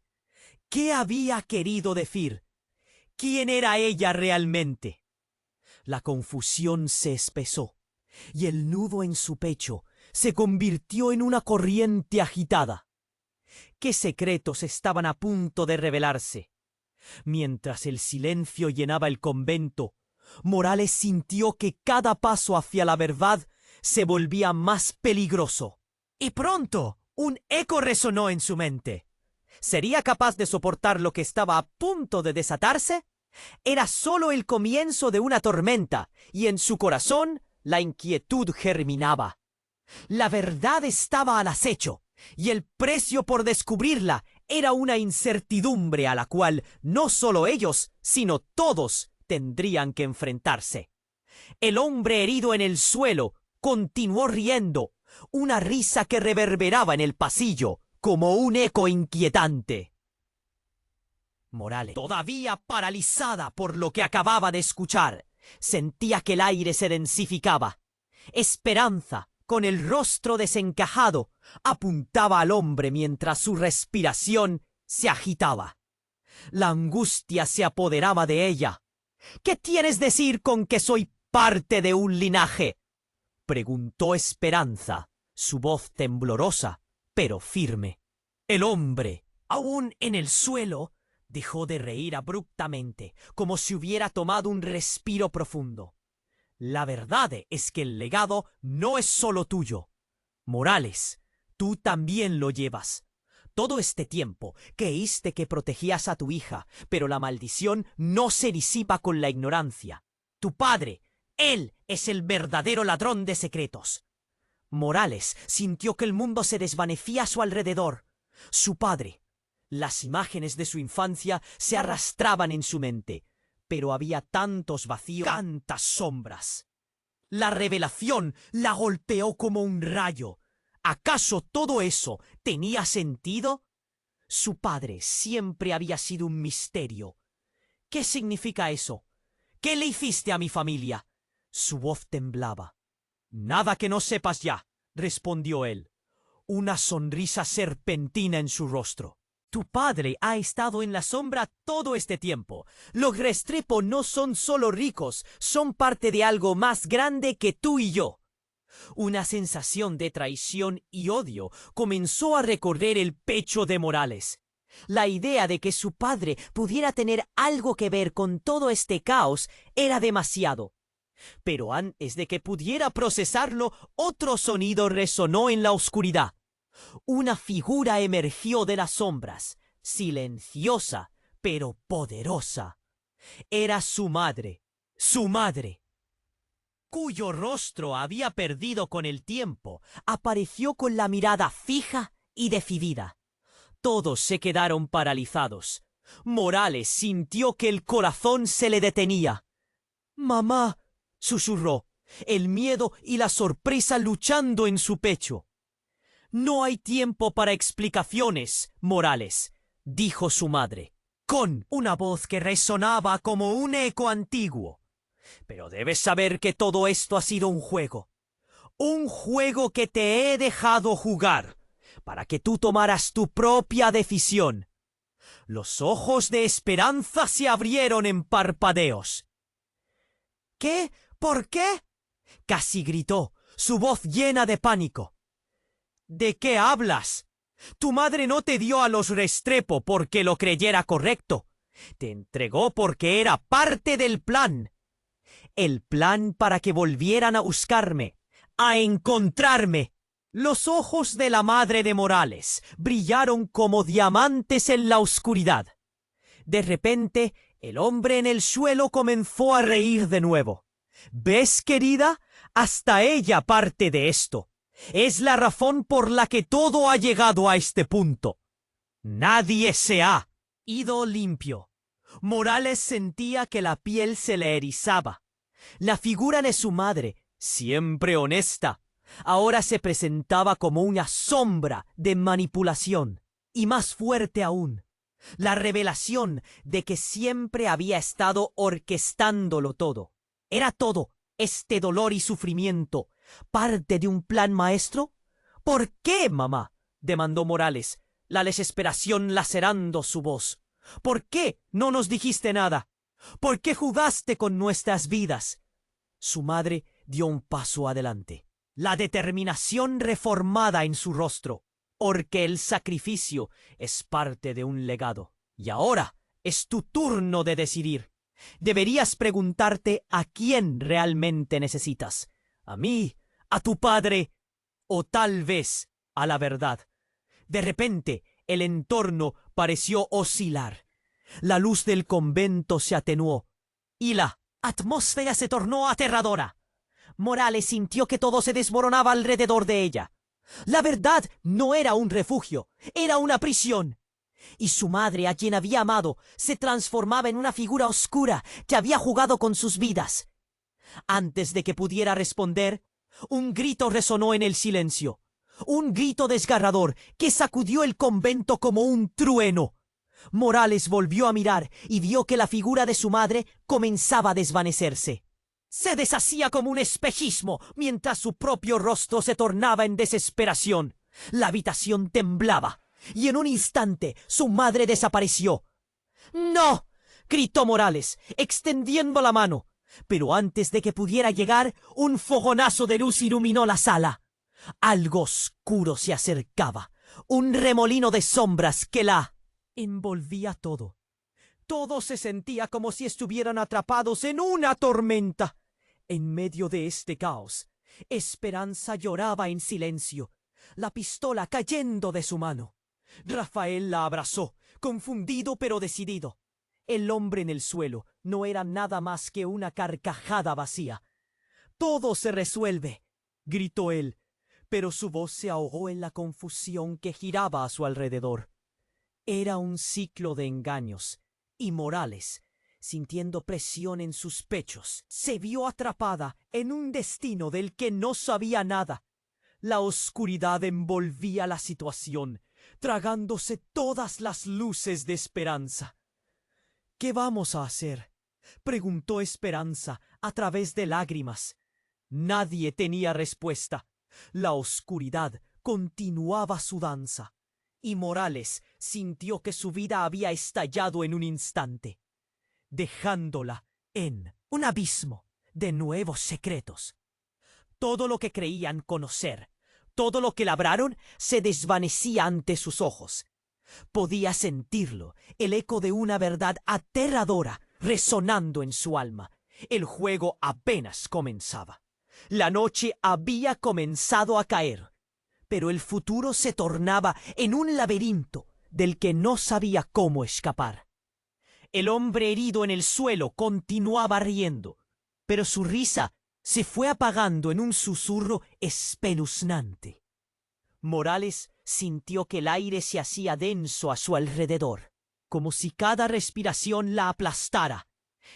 ¿Qué había querido decir? ¿Quién era ella realmente? La confusión se espesó, y el nudo en su pecho se convirtió en una corriente agitada. ¿Qué secretos estaban a punto de revelarse? Mientras el silencio llenaba el convento, Morales sintió que cada paso hacia la verdad se volvía más peligroso. Y pronto un eco resonó en su mente. ¿Sería capaz de soportar lo que estaba a punto de desatarse? Era solo el comienzo de una tormenta, y en su corazón la inquietud germinaba. La verdad estaba al acecho, y el precio por descubrirla era una incertidumbre a la cual no solo ellos, sino todos tendrían que enfrentarse. El hombre herido en el suelo continuó riendo, una risa que reverberaba en el pasillo como un eco inquietante. Morales, todavía paralizada por lo que acababa de escuchar, sentía que el aire se densificaba. Esperanza, con el rostro desencajado, apuntaba al hombre mientras su respiración se agitaba. La angustia se apoderaba de ella. ¿Qué tienes que decir con que soy parte de un linaje?, preguntó Esperanza, su voz temblorosa, pero firme. El hombre, aún en el suelo, dejó de reír abruptamente, como si hubiera tomado un respiro profundo. La verdad es que el legado no es solo tuyo. Morales, tú también lo llevas. Todo este tiempo creíste que protegías a tu hija, pero la maldición no se disipa con la ignorancia. Tu padre, él es el verdadero ladrón de secretos. Morales sintió que el mundo se desvanecía a su alrededor. Su padre. Las imágenes de su infancia se arrastraban en su mente, pero había tantos vacíos, tantas sombras. La revelación la golpeó como un rayo. ¿Acaso todo eso tenía sentido? Su padre siempre había sido un misterio. ¿Qué significa eso? ¿Qué le hiciste a mi familia? Su voz temblaba. Nada que no sepas ya, respondió él, una sonrisa serpentina en su rostro. Tu padre ha estado en la sombra todo este tiempo. Los Restrepo no son solo ricos, son parte de algo más grande que tú y yo. Una sensación de traición y odio comenzó a recorrer el pecho de Morales. La idea de que su padre pudiera tener algo que ver con todo este caos era demasiado. Pero antes de que pudiera procesarlo, otro sonido resonó en la oscuridad. Una figura emergió de las sombras, silenciosa, pero poderosa. Era su madre, cuyo rostro había perdido con el tiempo, apareció con la mirada fija y decidida. Todos se quedaron paralizados. Morales sintió que el corazón se le detenía. «Mamá», susurró, el miedo y la sorpresa luchando en su pecho. «No hay tiempo para explicaciones, Morales», dijo su madre, con una voz que resonaba como un eco antiguo. «Pero debes saber que todo esto ha sido un juego que te he dejado jugar, para que tú tomaras tu propia decisión». Los ojos de Esperanza se abrieron en parpadeos. «¿Qué? ¿Por qué?», casi gritó, su voz llena de pánico. «¿De qué hablas? Tu madre no te dio a los Restrepo porque lo creyera correcto. Te entregó porque era parte del plan. el plan para que volvieran a buscarme, a encontrarme. Los ojos de la madre de Morales brillaron como diamantes en la oscuridad. De repente, el hombre en el suelo comenzó a reír de nuevo. ¿Ves, querida? Hasta ella parte de esto. Es la razón por la que todo ha llegado a este punto. Nadie se ha ido limpio. Morales sentía que la piel se le erizaba. La figura de su madre, siempre honesta, ahora se presentaba como una sombra de manipulación. Y más fuerte aún, la revelación de que siempre había estado orquestándolo todo. ¿Era todo este dolor y sufrimiento parte de un plan maestro? ¿Por qué, mamá?, demandó Morales, la desesperación lacerando su voz. ¿Por qué no nos dijiste nada? ¿Por qué jugaste con nuestras vidas? Su madre dio un paso adelante, la determinación reformada en su rostro, porque el sacrificio es parte de un legado. Y ahora es tu turno de decidir. Deberías preguntarte a quién realmente necesitas. ¿A mí, a tu padre o tal vez a la verdad? De repente, el entorno pareció oscilar. La luz del convento se atenuó y la atmósfera se tornó aterradora. Morales sintió que todo se desmoronaba alrededor de ella. La verdad no era un refugio, era una prisión. Y su madre, a quien había amado, se transformaba en una figura oscura que había jugado con sus vidas. Antes de que pudiera responder, un grito resonó en el silencio. Un grito desgarrador que sacudió el convento como un trueno. Morales volvió a mirar y vio que la figura de su madre comenzaba a desvanecerse. Se deshacía como un espejismo mientras su propio rostro se tornaba en desesperación. La habitación temblaba y en un instante su madre desapareció. ¡No!, gritó Morales, extendiendo la mano. Pero antes de que pudiera llegar, un fogonazo de luz iluminó la sala. Algo oscuro se acercaba, un remolino de sombras que la envolvía todo. Todo se sentía como si estuvieran atrapados en una tormenta. En medio de este caos, Esperanza lloraba en silencio, la pistola cayendo de su mano. Rafael la abrazó, confundido pero decidido. El hombre en el suelo no era nada más que una carcajada vacía. «Todo se resuelve», gritó él, pero su voz se ahogó en la confusión que giraba a su alrededor. Era un ciclo de engaños, y Morales, sintiendo presión en sus pechos, se vio atrapada en un destino del que no sabía nada. La oscuridad envolvía la situación, tragándose todas las luces de Esperanza. «¿Qué vamos a hacer?», preguntó Esperanza a través de lágrimas. Nadie tenía respuesta. La oscuridad continuaba su danza, y Morales sintió que su vida había estallado en un instante, dejándola en un abismo de nuevos secretos. Todo lo que creían conocer, todo lo que labraron, se desvanecía ante sus ojos. Podía sentirlo, el eco de una verdad aterradora resonando en su alma. El juego apenas comenzaba. La noche había comenzado a caer, pero el futuro se tornaba en un laberinto del que no sabía cómo escapar. El hombre herido en el suelo continuaba riendo, pero su risa se fue apagando en un susurro espeluznante. Morales sintió que el aire se hacía denso a su alrededor, como si cada respiración la aplastara.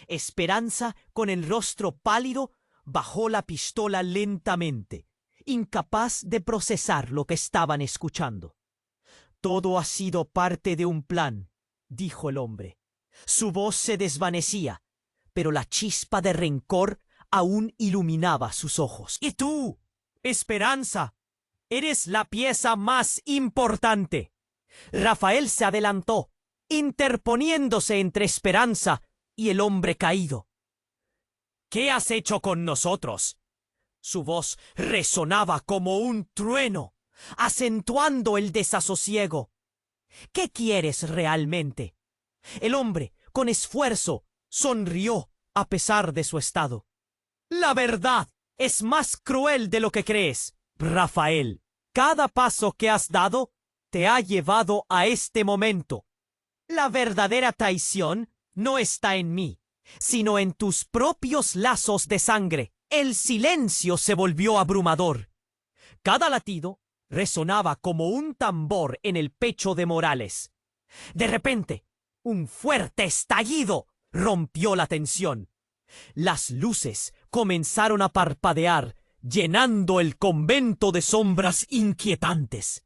Esperanza, con el rostro pálido, bajó la pistola lentamente, incapaz de procesar lo que estaban escuchando. «Todo ha sido parte de un plan», dijo el hombre. Su voz se desvanecía, pero la chispa de rencor aún iluminaba sus ojos. «Y tú, Esperanza, eres la pieza más importante». Rafael se adelantó, interponiéndose entre Esperanza y el hombre caído. «¿Qué has hecho con nosotros?». Su voz resonaba como un trueno, acentuando el desasosiego. «¿Qué quieres realmente?». El hombre, con esfuerzo, sonrió a pesar de su estado. La verdad es más cruel de lo que crees, Rafael. Cada paso que has dado te ha llevado a este momento. La verdadera traición no está en mí, sino en tus propios lazos de sangre. El silencio se volvió abrumador. Cada latido resonaba como un tambor en el pecho de Morales. De repente, un fuerte estallido rompió la tensión. Las luces comenzaron a parpadear, llenando el convento de sombras inquietantes.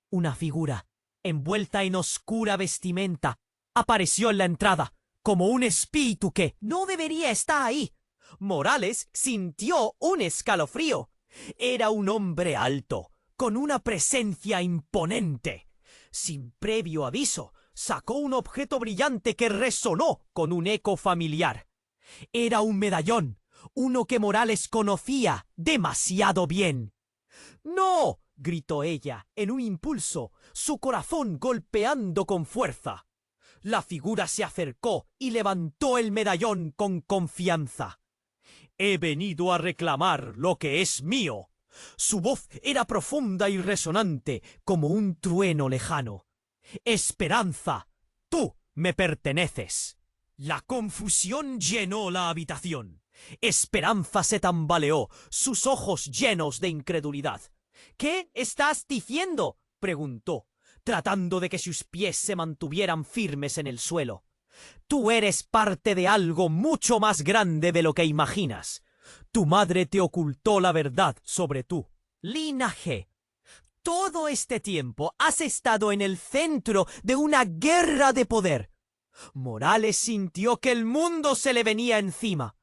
Una figura, envuelta en oscura vestimenta, apareció en la entrada, como un espíritu que no debería estar ahí. Morales sintió un escalofrío. Era un hombre alto, con una presencia imponente. Sin previo aviso, sacó un objeto brillante que resonó con un eco familiar. Era un medallón, uno que Morales conocía demasiado bien. ¡No! Gritó ella, en un impulso, su corazón golpeando con fuerza. La figura se acercó y levantó el medallón con confianza. He venido a reclamar lo que es mío. Su voz era profunda y resonante, como un trueno lejano. Esperanza, tú me perteneces. La confusión llenó la habitación. Esperanza se tambaleó, sus ojos llenos de incredulidad. ¿Qué estás diciendo?, preguntó, tratando de que sus pies se mantuvieran firmes en el suelo. Tú eres parte de algo mucho más grande de lo que imaginas. Tu madre te ocultó la verdad sobre tu linaje. Todo este tiempo has estado en el centro de una guerra de poder. Morales sintió que el mundo se le venía encima.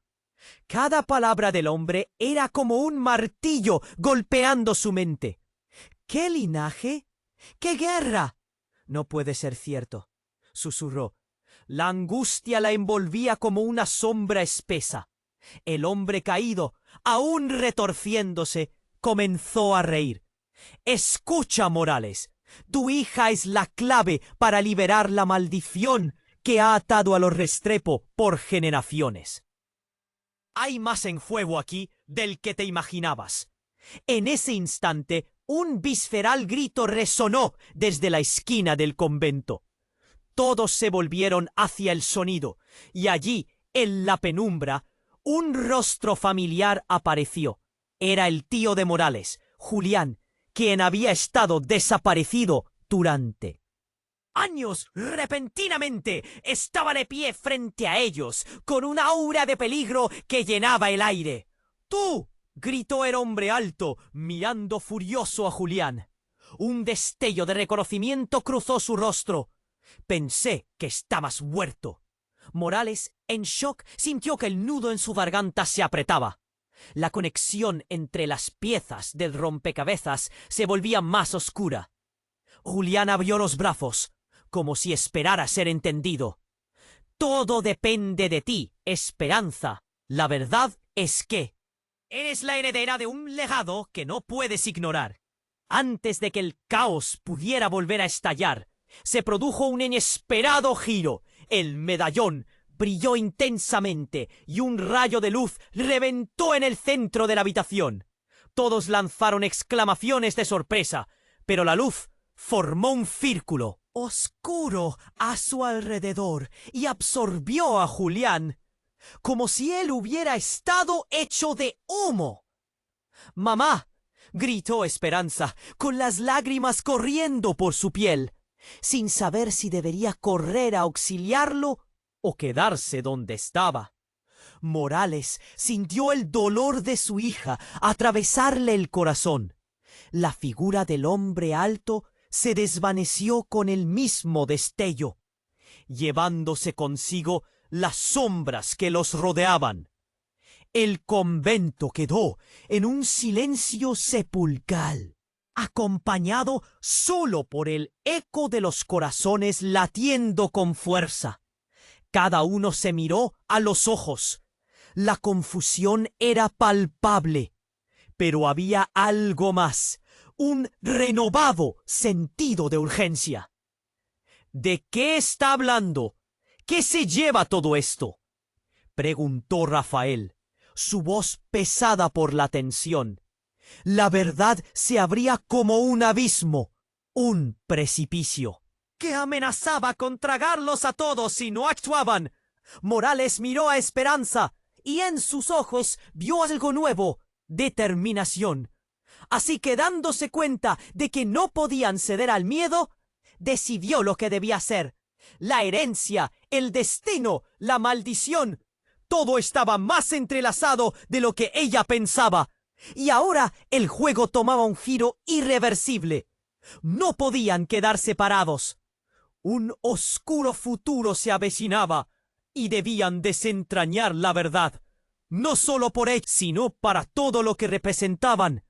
Cada palabra del hombre era como un martillo golpeando su mente. ¿Qué linaje? ¿Qué guerra? No puede ser cierto, susurró. La angustia la envolvía como una sombra espesa. El hombre caído, aún retorciéndose, comenzó a reír. Escucha, Morales, tu hija es la clave para liberar la maldición que ha atado a los Restrepo por generaciones. Hay más en juego aquí del que te imaginabas. En ese instante, un visceral grito resonó desde la esquina del convento. Todos se volvieron hacia el sonido, y allí, en la penumbra, un rostro familiar apareció. Era el tío de Morales, Julián, quien había estado desaparecido durante años. Repentinamente estaba de pie frente a ellos, con un aura de peligro que llenaba el aire. ¡Tú! Gritó el hombre alto, mirando furioso a Julián. Un destello de reconocimiento cruzó su rostro. Pensé que estabas muerto. Morales, en shock, sintió que el nudo en su garganta se apretaba. La conexión entre las piezas del rompecabezas se volvía más oscura. Julián abrió los brazos, como si esperara ser entendido. Todo depende de ti, Esperanza. La verdad es que eres la heredera de un legado que no puedes ignorar. Antes de que el caos pudiera volver a estallar, se produjo un inesperado giro. El medallón brilló intensamente y un rayo de luz reventó en el centro de la habitación. Todos lanzaron exclamaciones de sorpresa, pero la luz formó un círculo oscuro a su alrededor y absorbió a Julián, como si él hubiera estado hecho de humo. «¡Mamá!», gritó Esperanza, con las lágrimas corriendo por su piel, sin saber si debería correr a auxiliarlo o quedarse donde estaba. Morales sintió el dolor de su hija atravesarle el corazón. La figura del hombre alto se desvaneció con el mismo destello, llevándose consigo las sombras que los rodeaban. El convento quedó en un silencio sepulcral, acompañado solo por el eco de los corazones latiendo con fuerza. Cada uno se miró a los ojos. La confusión era palpable, pero había algo más, un renovado sentido de urgencia. ¿De qué está hablando? ¿Qué se lleva todo esto?, preguntó Rafael. su voz pesada por la tensión. La verdad se abría como un abismo, un precipicio, que amenazaba con tragarlos a todos si no actuaban. Morales miró a Esperanza y en sus ojos vio algo nuevo, determinación. Así que dándose cuenta de que no podían ceder al miedo, decidió lo que debía hacer. La herencia, el destino, la maldición. Todo estaba más entrelazado de lo que ella pensaba. Y ahora el juego tomaba un giro irreversible. No podían quedar separados. Un oscuro futuro se avecinaba y debían desentrañar la verdad. No solo por ello, sino para todo lo que representaban.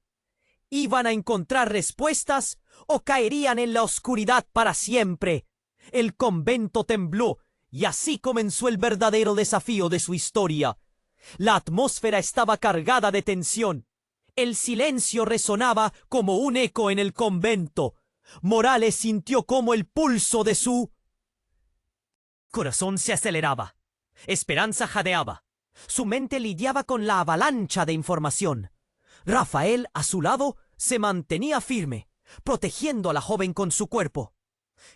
¿Iban a encontrar respuestas o caerían en la oscuridad para siempre? El convento tembló y así comenzó el verdadero desafío de su historia. La atmósfera estaba cargada de tensión. El silencio resonaba como un eco en el convento. Morales sintió cómo el pulso de su corazón se aceleraba. Esperanza jadeaba. Su mente lidiaba con la avalancha de información. Rafael, a su lado, se mantenía firme, protegiendo a la joven con su cuerpo.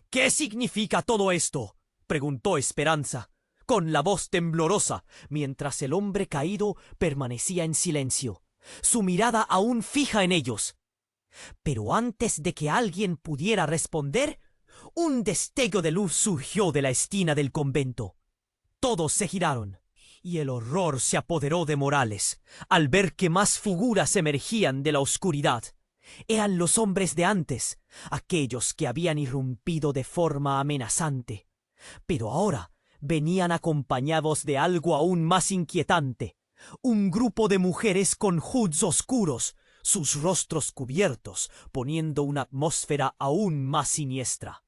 ¿Qué significa todo esto?, preguntó Esperanza, con la voz temblorosa, mientras el hombre caído permanecía en silencio, su mirada aún fija en ellos. Pero antes de que alguien pudiera responder, un destello de luz surgió de la esquina del convento. Todos se giraron, y el horror se apoderó de Morales al ver que más figuras emergían de la oscuridad. Eran los hombres de antes, aquellos que habían irrumpido de forma amenazante. Pero ahora venían acompañados de algo aún más inquietante. Un grupo de mujeres con hoods oscuros, sus rostros cubiertos, poniendo una atmósfera aún más siniestra.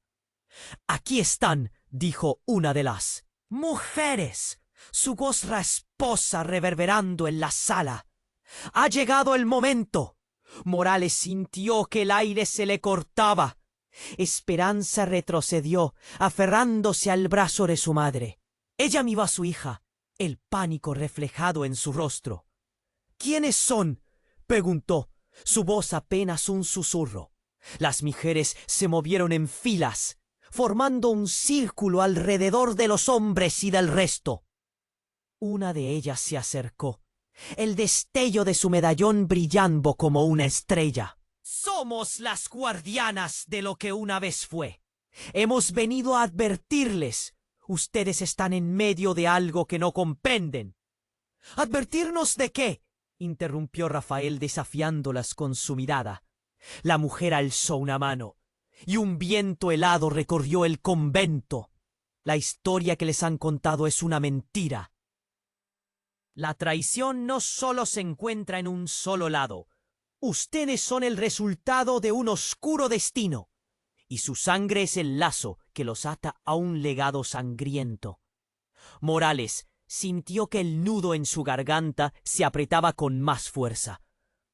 «Aquí están», dijo una de las mujeres, su voz rasposa reverberando en la sala. «Ha llegado el momento». Morales sintió que el aire se le cortaba. Esperanza retrocedió, aferrándose al brazo de su madre. Ella miró a su hija, el pánico reflejado en su rostro. «¿Quiénes son?», preguntó, su voz apenas un susurro. Las mujeres se movieron en filas, formando un círculo alrededor de los hombres y del resto. Una de ellas se acercó, el destello de su medallón brillando como una estrella. «Somos las guardianas de lo que una vez fue. Hemos venido a advertirles. Ustedes están en medio de algo que no comprenden». «¿Advertirnos de qué?», interrumpió Rafael desafiándolas con su mirada. La mujer alzó una mano, y un viento helado recorrió el convento. La historia que les han contado es una mentira. La traición no solo se encuentra en un solo lado. Ustedes son el resultado de un oscuro destino, y su sangre es el lazo que los ata a un legado sangriento. Morales sintió que el nudo en su garganta se apretaba con más fuerza.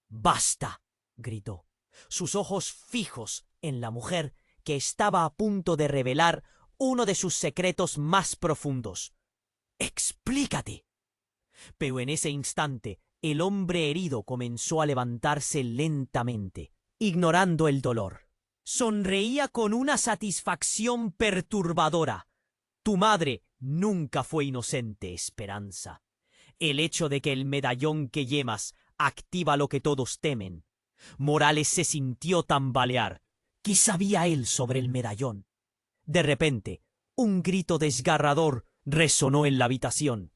«¡Basta!», gritó, sus ojos fijos en la mujer que estaba a punto de revelar uno de sus secretos más profundos. «¡Explícate!». Pero en ese instante el hombre herido comenzó a levantarse lentamente, ignorando el dolor. Sonreía con una satisfacción perturbadora. «Tu madre nunca fue inocente, Esperanza. El hecho de que el medallón que llevas activa lo que todos temen». Morales se sintió tambalear. ¿Qué sabía él sobre el medallón? De repente, un grito desgarrador resonó en la habitación.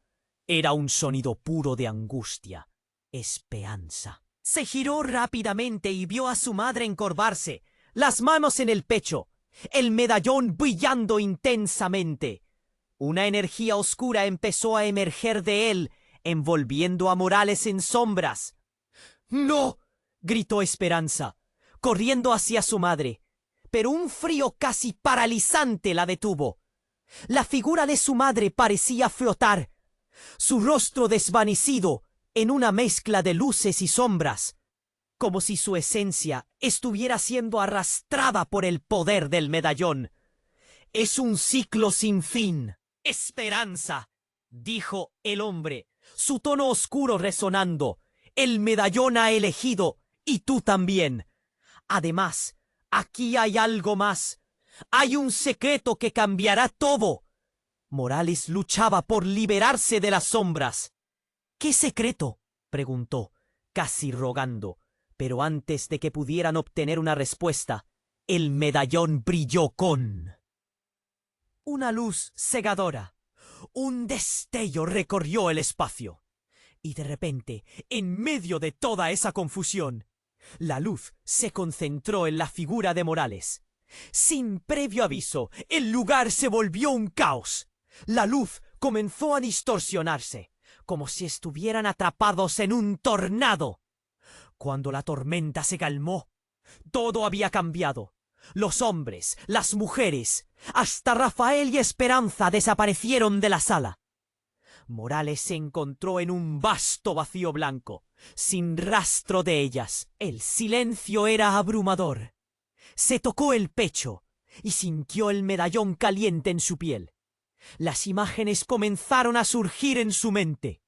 Era un sonido puro de angustia. Esperanza. Se giró rápidamente y vio a su madre encorvarse, las manos en el pecho, el medallón brillando intensamente. Una energía oscura empezó a emerger de él, envolviendo a Morales en sombras. «¡No!», gritó Esperanza, corriendo hacia su madre, pero un frío casi paralizante la detuvo. La figura de su madre parecía flotar, su rostro desvanecido en una mezcla de luces y sombras, como si su esencia estuviera siendo arrastrada por el poder del medallón. «Es un ciclo sin fin». «Esperanza», dijo el hombre, su tono oscuro resonando. El medallón ha elegido, y tú también. Además, aquí hay algo más. Hay un secreto que cambiará todo. Morales luchaba por liberarse de las sombras. ¿Qué secreto?, preguntó, casi rogando. Pero antes de que pudieran obtener una respuesta, el medallón brilló con una luz cegadora. Un destello recorrió el espacio. Y de repente, en medio de toda esa confusión, la luz se concentró en la figura de Morales. Sin previo aviso, el lugar se volvió un caos. La luz comenzó a distorsionarse, como si estuvieran atrapados en un tornado. Cuando la tormenta se calmó, todo había cambiado. Los hombres, las mujeres, hasta Rafael y Esperanza desaparecieron de la sala. Morales se encontró en un vasto vacío blanco, sin rastro de ellas. El silencio era abrumador. Se tocó el pecho y sintió el medallón caliente en su piel. Las imágenes comenzaron a surgir en su mente.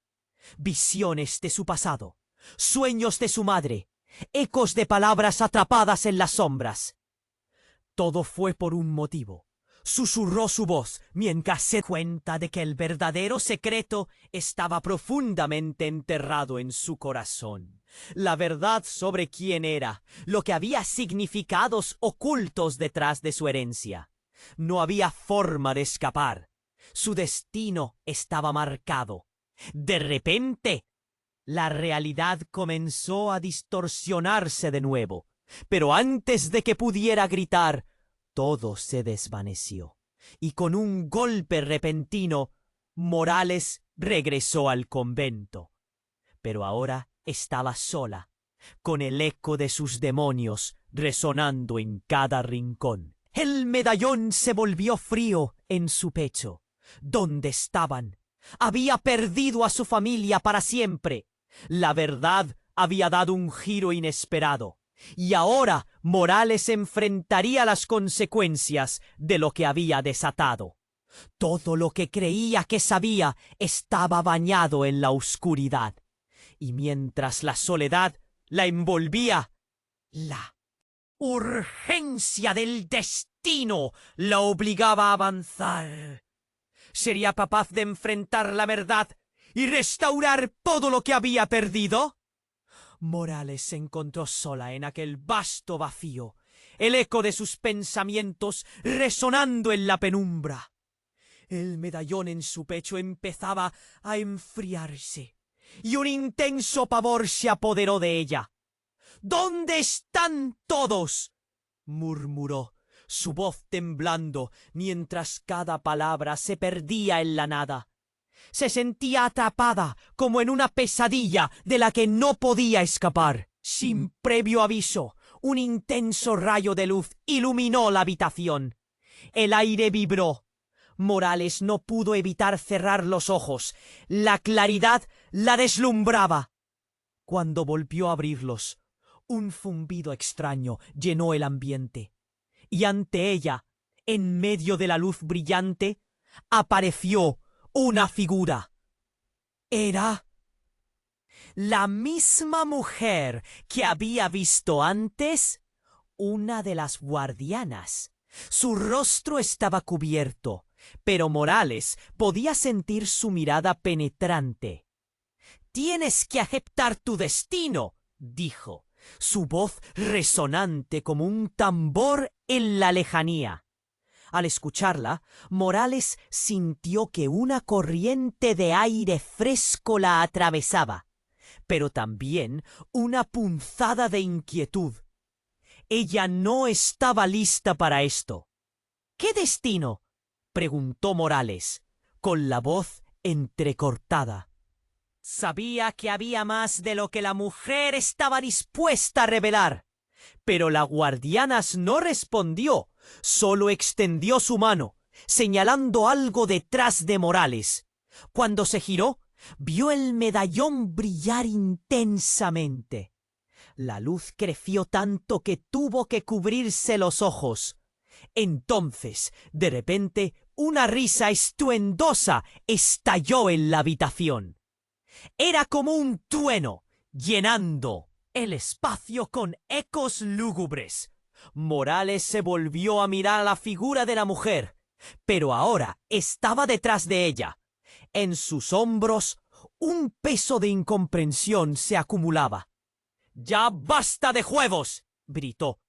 Visiones de su pasado, sueños de su madre, ecos de palabras atrapadas en las sombras. Todo fue por un motivo. Susurró su voz mientras se dio cuenta de que el verdadero secreto estaba profundamente enterrado en su corazón. La verdad sobre quién era, lo que había significados ocultos detrás de su herencia. No había forma de escapar. Su destino estaba marcado. De repente, la realidad comenzó a distorsionarse de nuevo. Pero antes de que pudiera gritar, todo se desvaneció. Y con un golpe repentino, Morales regresó al convento. Pero ahora estaba sola, con el eco de sus demonios resonando en cada rincón. El medallón se volvió frío en su pecho. ¿Dónde estaban? Había perdido a su familia para siempre. La verdad había dado un giro inesperado. Y ahora Morales enfrentaría las consecuencias de lo que había desatado. Todo lo que creía que sabía estaba bañado en la oscuridad. Y mientras la soledad la envolvía, la urgencia del destino la obligaba a avanzar. ¿Sería capaz de enfrentar la verdad y restaurar todo lo que había perdido? Morales se encontró sola en aquel vasto vacío, el eco de sus pensamientos resonando en la penumbra. El medallón en su pecho empezaba a enfriarse, y un intenso pavor se apoderó de ella. ¿Dónde están todos?, murmuró, su voz temblando mientras cada palabra se perdía en la nada. Se sentía atrapada como en una pesadilla de la que no podía escapar. Sin previo aviso, un intenso rayo de luz iluminó la habitación. El aire vibró. Morales no pudo evitar cerrar los ojos. La claridad la deslumbraba. Cuando volvió a abrirlos, un zumbido extraño llenó el ambiente. Y ante ella, en medio de la luz brillante, apareció una figura. Era la misma mujer que había visto antes, una de las guardianas. Su rostro estaba cubierto, pero Morales podía sentir su mirada penetrante. «Tienes que aceptar tu destino», dijo, su voz resonante como un tambor en la lejanía. Al escucharla, Morales sintió que una corriente de aire fresco la atravesaba, pero también una punzada de inquietud. Ella no estaba lista para esto. «¿Qué destino?», preguntó Morales, con la voz entrecortada. Sabía que había más de lo que la mujer estaba dispuesta a revelar, pero la guardianas no respondió, solo extendió su mano, señalando algo detrás de Morales. Cuando se giró, vio el medallón brillar intensamente. La luz creció tanto que tuvo que cubrirse los ojos. Entonces, de repente, una risa estruendosa estalló en la habitación. Era como un trueno, llenando el espacio con ecos lúgubres. Morales se volvió a mirar a la figura de la mujer, pero ahora estaba detrás de ella. En sus hombros, un peso de incomprensión se acumulaba. «¡Ya basta de juegos!», gritó.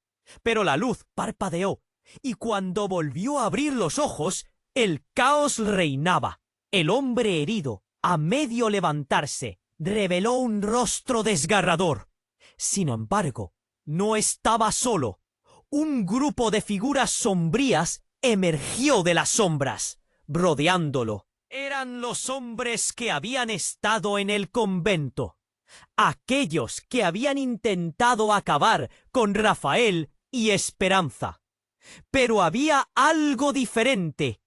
Pero la luz parpadeó, y cuando volvió a abrir los ojos, el caos reinaba. El hombre herido, a medio levantarse, reveló un rostro desgarrador. Sin embargo, no estaba solo. Un grupo de figuras sombrías emergió de las sombras, rodeándolo. Eran los hombres que habían estado en el convento. Aquellos que habían intentado acabar con Rafael y Esperanza. Pero había algo diferente.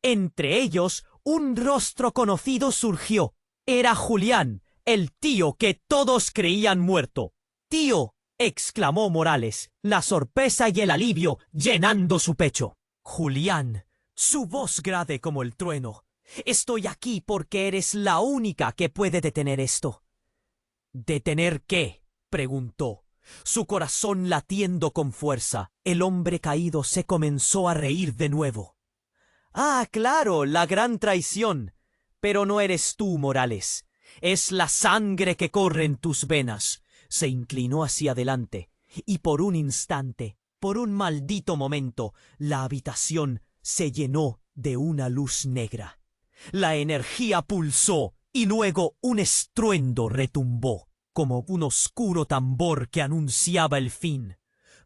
Entre ellos, un rostro conocido surgió. Era Julián, el tío que todos creían muerto. «¡Tío!», exclamó Morales, la sorpresa y el alivio llenando su pecho. «Julián», su voz grave como el trueno. «Estoy aquí porque eres la única que puede detener esto». «¿Detener qué?», preguntó. Su corazón latiendo con fuerza, el hombre caído se comenzó a reír de nuevo. «Ah, claro, la gran traición. Pero no eres tú, Morales. Es la sangre que corre en tus venas». Se inclinó hacia adelante, y por un instante, por un maldito momento, la habitación se llenó de una luz negra. La energía pulsó, y luego un estruendo retumbó, como un oscuro tambor que anunciaba el fin.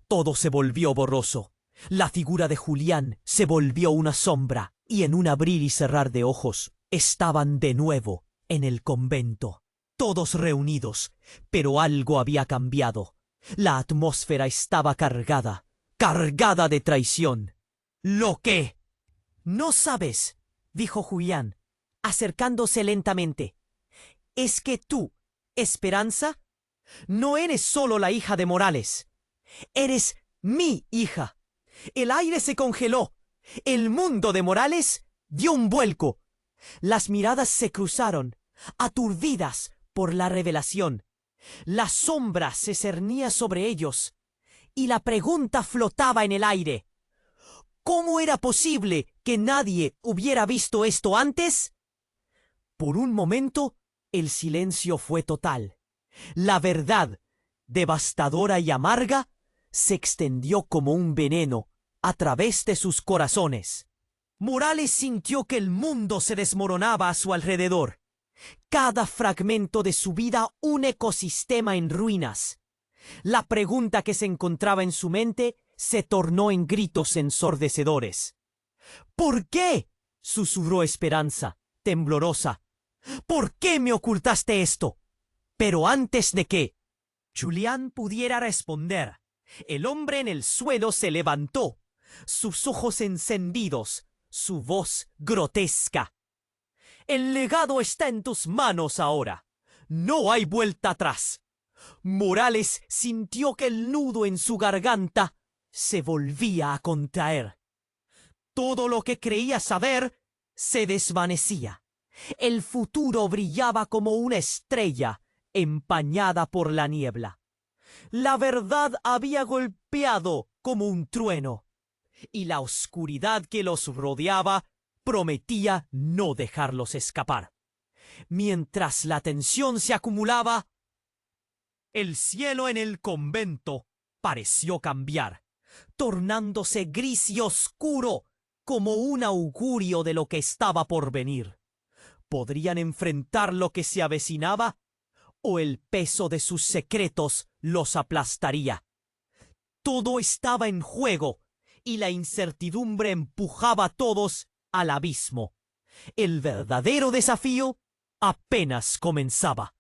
Todo se volvió borroso. La figura de Julián se volvió una sombra, y en un abrir y cerrar de ojos estaban de nuevo en el convento. Todos reunidos, pero algo había cambiado. La atmósfera estaba cargada de traición. «¿Lo qué?». «¿No sabes?», dijo Julián, acercándose lentamente. «Es que tú, Esperanza, no eres solo la hija de Morales. Eres mi hija. El aire se congeló. El mundo de Morales dio un vuelco. Las miradas se cruzaron, aturdidas por la revelación. La sombra se cernía sobre ellos, y la pregunta flotaba en el aire. ¿Cómo era posible que nadie hubiera visto esto antes? Por un momento, el silencio fue total. La verdad, devastadora y amarga, se extendió como un veneno a través de sus corazones. Morales sintió que el mundo se desmoronaba a su alrededor. Cada fragmento de su vida un ecosistema en ruinas. La pregunta que se encontraba en su mente se tornó en gritos ensordecedores. «¿Por qué?», susurró Esperanza, temblorosa. «¿Por qué me ocultaste esto?». Pero antes de que Julián pudiera responder, el hombre en el suelo se levantó, sus ojos encendidos, su voz grotesca. «El legado está en tus manos ahora. No hay vuelta atrás». Morales sintió que el nudo en su garganta se volvía a contraer. Todo lo que creía saber se desvanecía. El futuro brillaba como una estrella empañada por la niebla. La verdad había golpeado como un trueno, y la oscuridad que los rodeaba prometía no dejarlos escapar. Mientras la tensión se acumulaba, el cielo en el convento pareció cambiar, tornándose gris y oscuro como un augurio de lo que estaba por venir. ¿Podrían enfrentar lo que se avecinaba? ¿O el peso de sus secretos los aplastaría? Todo estaba en juego, y la incertidumbre empujaba a todos al abismo. El verdadero desafío apenas comenzaba.